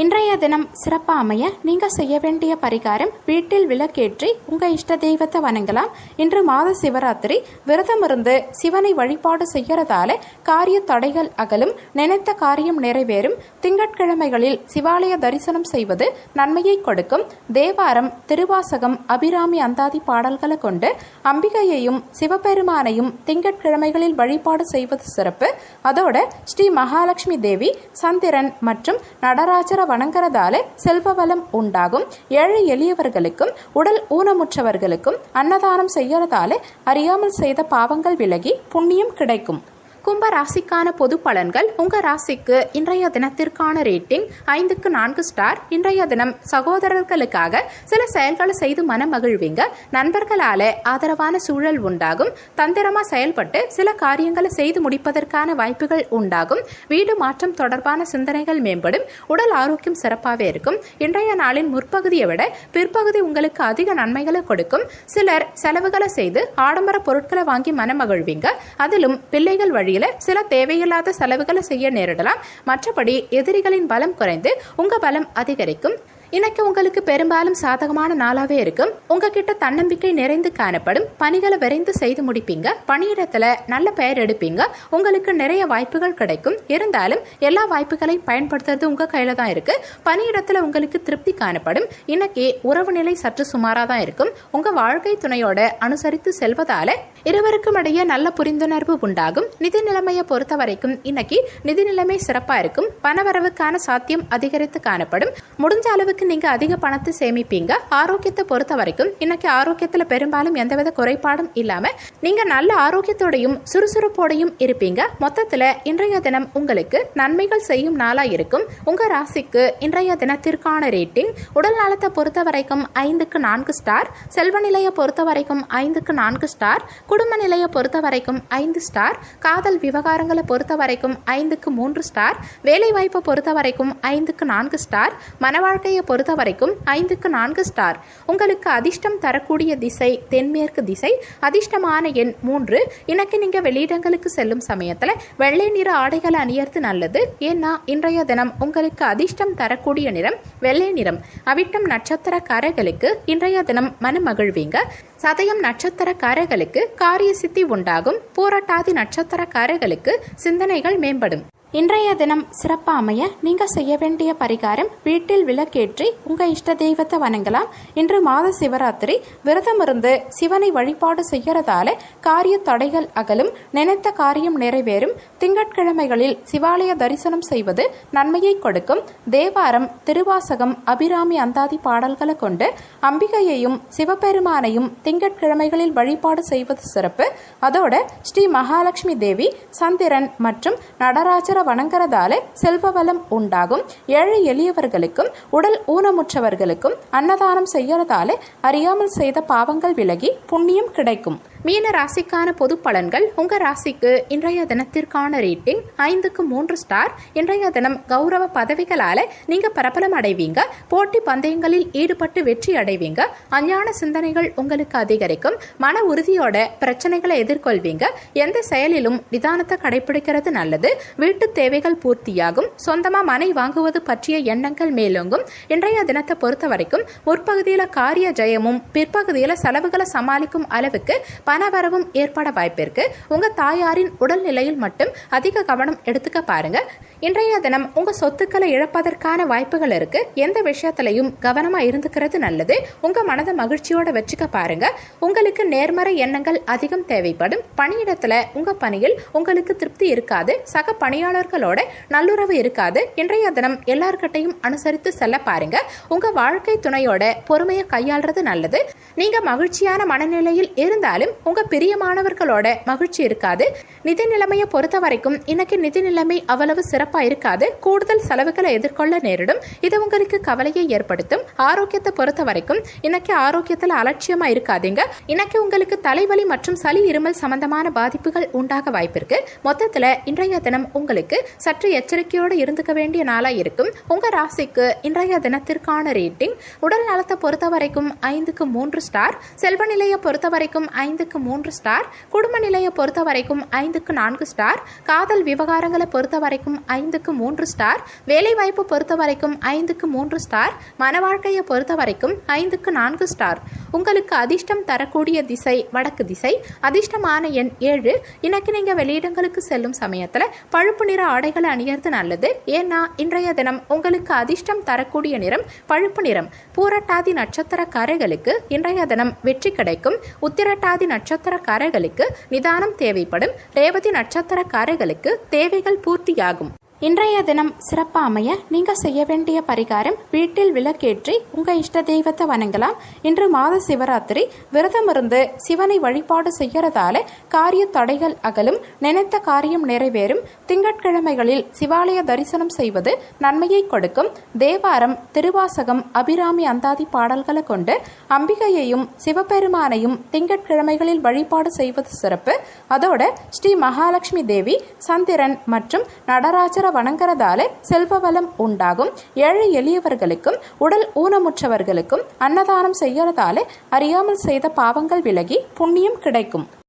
இன்றைய தினம் சிறப்பாக அமைய நீங்க செய்ய வேண்டிய பரிகாரம், வீட்டில் விளக்கேற்றி உங்க இஷ்ட தெய்வத்தை வணங்கலாம். இன்று மாத சிவராத்திரி. விரதம் இருந்து சிவனை வழிபாடு செய்யறதால காரிய தடைகள் அகலும், நினைத்த காரியம் நிறைவேறும். திங்கட்கிழமைகளில் சிவாலய தரிசனம் செய்வது நன்மையை கொடுக்கும். தேவாரம், திருவாசகம், அபிராமி அந்தாதி பாடல்களை கொண்டு அம்பிகையையும் சிவபெருமானையும் திங்கட்கிழமைகளில் வழிபாடு செய்வது சிறப்பு. அதோட ஸ்ரீ மகாலட்சுமி தேவி, சந்திரன் மற்றும் நடராஜர வணங்குறதால செல்வ வளம் உண்டாகும். ஏழை எளியவர்களுக்கும் உடல் ஊனமுற்றவர்களுக்கும் அன்னதானம் செய்யறதால அறியாமல் செய்த பாவங்கள் விலகி புண்ணியம் கிடைக்கும். கும்ப ராசிக்கான பொது பலன்கள். உங்க ராசிக்கு இன்றைய தினத்திற்கான ரேட்டிங் 5க்கு 4 ஸ்டார். இன்றைய தினம் சகோதரர்களுக்காக சில செயல்களை செய்து மன மகிழ்வீங்க. நண்பர்களால ஆதரவான சூழல் உண்டாகும். தந்திரமா செயல்பட்டு சில காரியங்களை செய்து முடிப்பதற்கான வாய்ப்புகள் உண்டாகும். வீடு மாற்றம் தொடர்பான சிந்தனைகள் மேம்படும். உடல் ஆரோக்கியம் சிறப்பாகவே இருக்கும். இன்றைய நாளின் முற்பகுதியை விட பிற்பகுதி உங்களுக்கு அதிக நன்மைகளை கொடுக்கும். சிலர் செலவுகளை செய்து ஆடம்பர பொருட்களை வாங்கி மன மகிழ்வீங்க. அதிலும் பிள்ளைகள் வழி சில தேவையில்லாத செலவுகளை செய்ய நேரிடலாம். மற்றபடி எதிரிகளின் பலம் குறைந்து உங்க பலம் அதிகரிக்கும். இன்னைக்கு உங்களுக்கு பெரும்பாலும் சாதகமான நாளாவே இருக்கும். உங்ககிட்ட தன்னம்பிக்கை நிறைந்து காணப்படும். பணிகளை விரைந்து செய்து முடிப்பீங்க. பணியிடத்துல நல்ல பெயர் எடுப்பீங்க. உங்களுக்கு நிறைய வாய்ப்புகள் கிடைக்கும். இருந்தாலும் எல்லா வாய்ப்புகளையும் பயன்படுத்துறது உங்க கையில தான் இருக்கு. பணியிடத்துல உங்களுக்கு திருப்தி காணப்படும். இன்னைக்கு உறவு நிலை சற்று சுமாரா தான் இருக்கும். உங்க வாழ்க்கை துணையோட அனுசரித்து செல்வதால இருவருக்கும் இடையே நல்ல புரிந்துணர்வு உண்டாகும். நிதி நிலைமையை பொறுத்த வரைக்கும் இன்னைக்கு நிதி நிலைமை சிறப்பா இருக்கும். பணவரவுக்கான சாத்தியம் அதிகரித்து காணப்படும். முடிஞ்ச அளவுக்கு நீங்க அதிக பணத்தை சேமிப்பீங்க. ஆரோக்கியத்தை பொறுத்த வரைக்கும் இன்னைக்கு ஆரோக்கியத்துல பெரும்பாலும் எந்தவித குறைபாடும் இல்லாம நீங்க நல்ல ஆரோக்கியத்தோடையும் சுறுசுறுப்போடையும் இருப்பீங்க. மொத்தத்துல இன்றைய தினம் உங்களுக்கு நன்மைகள் செய்யும் நாளா இருக்கும். உங்க ராசிக்கு இன்றைய தினத்திற்கான ரேட்டிங் உடல் நலத்தை பொறுத்த வரைக்கும் 5க்கு 4 ஸ்டார். செல்வ நிலையை பொறுத்த வரைக்கும் 5க்கு 4 ஸ்டார். குடும்ப நிலையை பொறுத்த வரைக்கும் 5 ஸ்டார். காதல் விவகாரங்களை பொறுத்த வரைக்கும் 5க்கு 3 ஸ்டார். வேலை வாய்ப்பை பொறுத்த வரைக்கும் 5க்கு 4 ஸ்டார். மன வாழ்க்கையை பொறுத்த வரைக்கும் 5க்கு 4 ஸ்டார். உங்களுக்கு அதிர்ஷ்டம் தரக்கூடிய திசை தென்மேற்கு திசை. அதிர்ஷ்டமான எண் 3. இன்னைக்கு நீங்க வெளியிடங்களுக்கு செல்லும் சமயத்துல வெள்ளை நிற ஆடைகளை அணியறது நல்லது. ஏன்னா இன்றைய தினம் உங்களுக்கு அதிர்ஷ்டம் தரக்கூடிய நிறம் வெள்ளை நிறம். அவிட்டம் நட்சத்திரக்காரர்களுக்கு இன்றைய தினம் மன மகிழ்வீங்க. சதயம் நட்சத்திரக்காரர்களுக்கு காரிய சித்தி உண்டாகும். பூரட்டாதி நட்சத்திரக்காரர்களுக்கு சிந்தனைகள் மேம்படும். இன்றைய தினம் சிறப்பாக அமைய நீங்க செய்ய வேண்டிய பரிகாரம், வீட்டில் விளக்கேற்றி உங்க இஷ்ட தெய்வத்தை வணங்கலாம். இன்று மாத சிவராத்திரி. விரதம் இருந்து சிவனை வழிபாடு செய்யறதால காரிய தடைகள் அகலும், நினைத்த காரியம் நிறைவேறும். திங்கட்கிழமைகளில் சிவாலய தரிசனம் செய்வது நன்மையை கொடுக்கும். தேவாரம், திருவாசகம், அபிராமி அந்தாதி பாடல்களை கொண்டு அம்பிகையையும் சிவபெருமானையும் திங்கட்கிழமைகளில் வழிபாடு செய்வது சிறப்பு. அதோட ஸ்ரீ மகாலட்சுமி தேவி, சந்திரன் மற்றும் நடராஜர வணங்குறதால செல்வ வளம் உண்டாகும். ஏழை எளியவர்களுக்கும் உடல் ஊனமுற்றவர்களுக்கும் அன்னதானம் செய்யறதால அறியாமல் செய்த பாவங்கள் விலகி புண்ணியம் கிடைக்கும். மீன ராசிக்கான பொது பலன்கள். உங்க ராசிக்கு இன்றைய தினத்திற்கான ரேட்டிங் 5க்கு 3 ஸ்டார். இன்றைய தினம் கௌரவ பதவிகளால நீங்க பிரபலம் அடைவீங்க. போட்டி பந்தயங்களில் ஈடுபட்டு வெற்றி அடைவீங்க. அஞ்ஞான சிந்தனைகள் உங்களுக்கு அதிகரிக்கும். மன உறுதியோட பிரச்சனைகளை எதிர்கொள்வீங்க. எந்த செயலிலும் நிதானத்தை கடைபிடிக்கிறது நல்லது. வீட்டு தேவைகள் பூர்த்தியாகும். சொந்தமா மனை வாங்குவது பற்றிய எண்ணங்கள் மேலோங்கும். இன்றைய தினத்தை பொறுத்த வரைக்கும் முற்பகுதியில காரிய ஜெயமும் பிற்பகுதியில செலவுகளை சமாளிக்கும் அளவுக்கு பணவரவும் ஏற்பட வாய்ப்பிருக்கு. உங்க தாயாரின் உடல்நிலையில் மட்டும் அதிக கவனம் எடுத்துக்க பாருங்க. இன்றைய தினம் உங்க சொத்துக்களை இழப்பதற்கான வாய்ப்புகள் இருக்கு. எந்த விஷயத்திலையும் கவனமா இருந்துக்கிறது நல்லது. உங்க மனதை மகிழ்ச்சியோட வச்சுக்க பாருங்க. உங்களுக்கு நேர்மறை எண்ணங்கள் அதிகம் தேவைப்படும். பணியிடத்துல உங்க பணியில் உங்களுக்கு திருப்தி இருக்காது. சக பணியாளர்களோட நல்லுறவு இருக்காது. இன்றைய தினம் எல்லார்கிட்டையும் அனுசரித்து செல்ல பாருங்க. உங்க வாழ்க்கை துணையோட பொறுமையை கையாள்றது நல்லது. நீங்க மகிழ்ச்சியான மனநிலையில் இருந்தாலும் உங்கள் பிரியமானவர்களோட மகிழ்ச்சி இருக்காது. நிதி நிலைமையை பொறுத்த வரைக்கும் இன்னைக்கு நிதி நிலைமை அவ்வளவு சிறப்பாக இருக்காது. கூடுதல் செலவுகளை எதிர்கொள்ள நேரிடும். இது உங்களுக்கு கவலையை ஏற்படுத்தும். ஆரோக்கியத்தை பொறுத்த வரைக்கும் இன்னைக்கு ஆரோக்கியத்தில் அலட்சியமா இருக்காதீங்க. இன்னைக்கு உங்களுக்கு தலைவலி மற்றும் சளி இருமல் சம்பந்தமான பாதிப்புகள் உண்டாக வாய்ப்பிருக்கு. மொத்தத்தில் இன்றைய தினம் உங்களுக்கு சற்று எச்சரிக்கையோடு இருந்துக்க வேண்டிய நாளாக இருக்கும். உங்க ராசிக்கு இன்றைய தினத்திற்கான ரேட்டிங் உடல் நலத்தை பொறுத்த வரைக்கும் 5க்கு 3 ஸ்டார், செல்வ நிலையை பொறுத்த வரைக்கும் 5க்கு 3 ஸ்டார், குடும்ப நிலையை பொறுத்த வரைக்கும் 5க்கு 4 ஸ்டார், காதல் விவகாரங்களை பொறுத்த வரைக்கும் 5க்கு 3 ஸ்டார், வேலை வாய்ப்பு பொறுத்த வரைக்கும் 5க்கு 3 ஸ்டார், மன வாழ்க்கையை பொறுத்த வரைக்கும் 5க்கு 4 ஸ்டார். உங்களுக்கு அதிர்ஷ்டம் தரக்கூடிய திசை வடக்கு திசை. அதிர்ஷ்டமான எண் 7. இன்னைக்கு நீங்க வெளியிடங்களுக்கு செல்லும் சமயத்துல பழுப்பு நிற ஆடைகளை அணியறது நல்லது. ஏன்னா இன்றைய தினம் உங்களுக்கு அதிர்ஷ்டம் தரக்கூடிய நிறம் பழுப்பு நிறம். பூரட்டாதி நட்சத்திரக்காரர்களுக்கு இன்றைய தினம் வெற்றி கிடைக்கும். உத்திரட்டாதி நட்சத்திரக்காரர்களுக்கு நிதானம் தேவைப்படும். ரேவதி நட்சத்திரக்காரர்களுக்கு தேவைகள் பூர்த்தியாகும். இன்றைய தினம் சிறப்பாக அமைய நீங்கள் செய்ய வேண்டிய பரிகாரம், வீட்டில் விளக்கேற்றி உங்கள் இஷ்ட தெய்வத்தை வணங்கலாம். இன்று மாத சிவராத்திரி. விரதம் இருந்து சிவனை வழிபாடு செய்யறதால காரிய தடைகள் அகலும், நினைத்த காரியம் நிறைவேறும். திங்கட்கிழமைகளில் சிவாலய தரிசனம் செய்வது நன்மையை கொடுக்கும். தேவாரம், திருவாசகம், அபிராமி அந்தாதி பாடல்களை கொண்டு அம்பிகையையும் சிவபெருமானையும் திங்கட்கிழமைகளில் வழிபாடு செய்வது சிறப்பு. அதோட ஸ்ரீ மகாலட்சுமி தேவி, சந்திரன் மற்றும் நடராஜர வணங்குறதால செல்வ வளம் உண்டாகும். ஏழை எளியவர்களுக்கும் உடல் ஊனமுற்றவர்களுக்கும் அன்னதானம் செய்யறதால அறியாமல் செய்த பாவங்கள் விலகி புண்ணியம் கிடைக்கும்.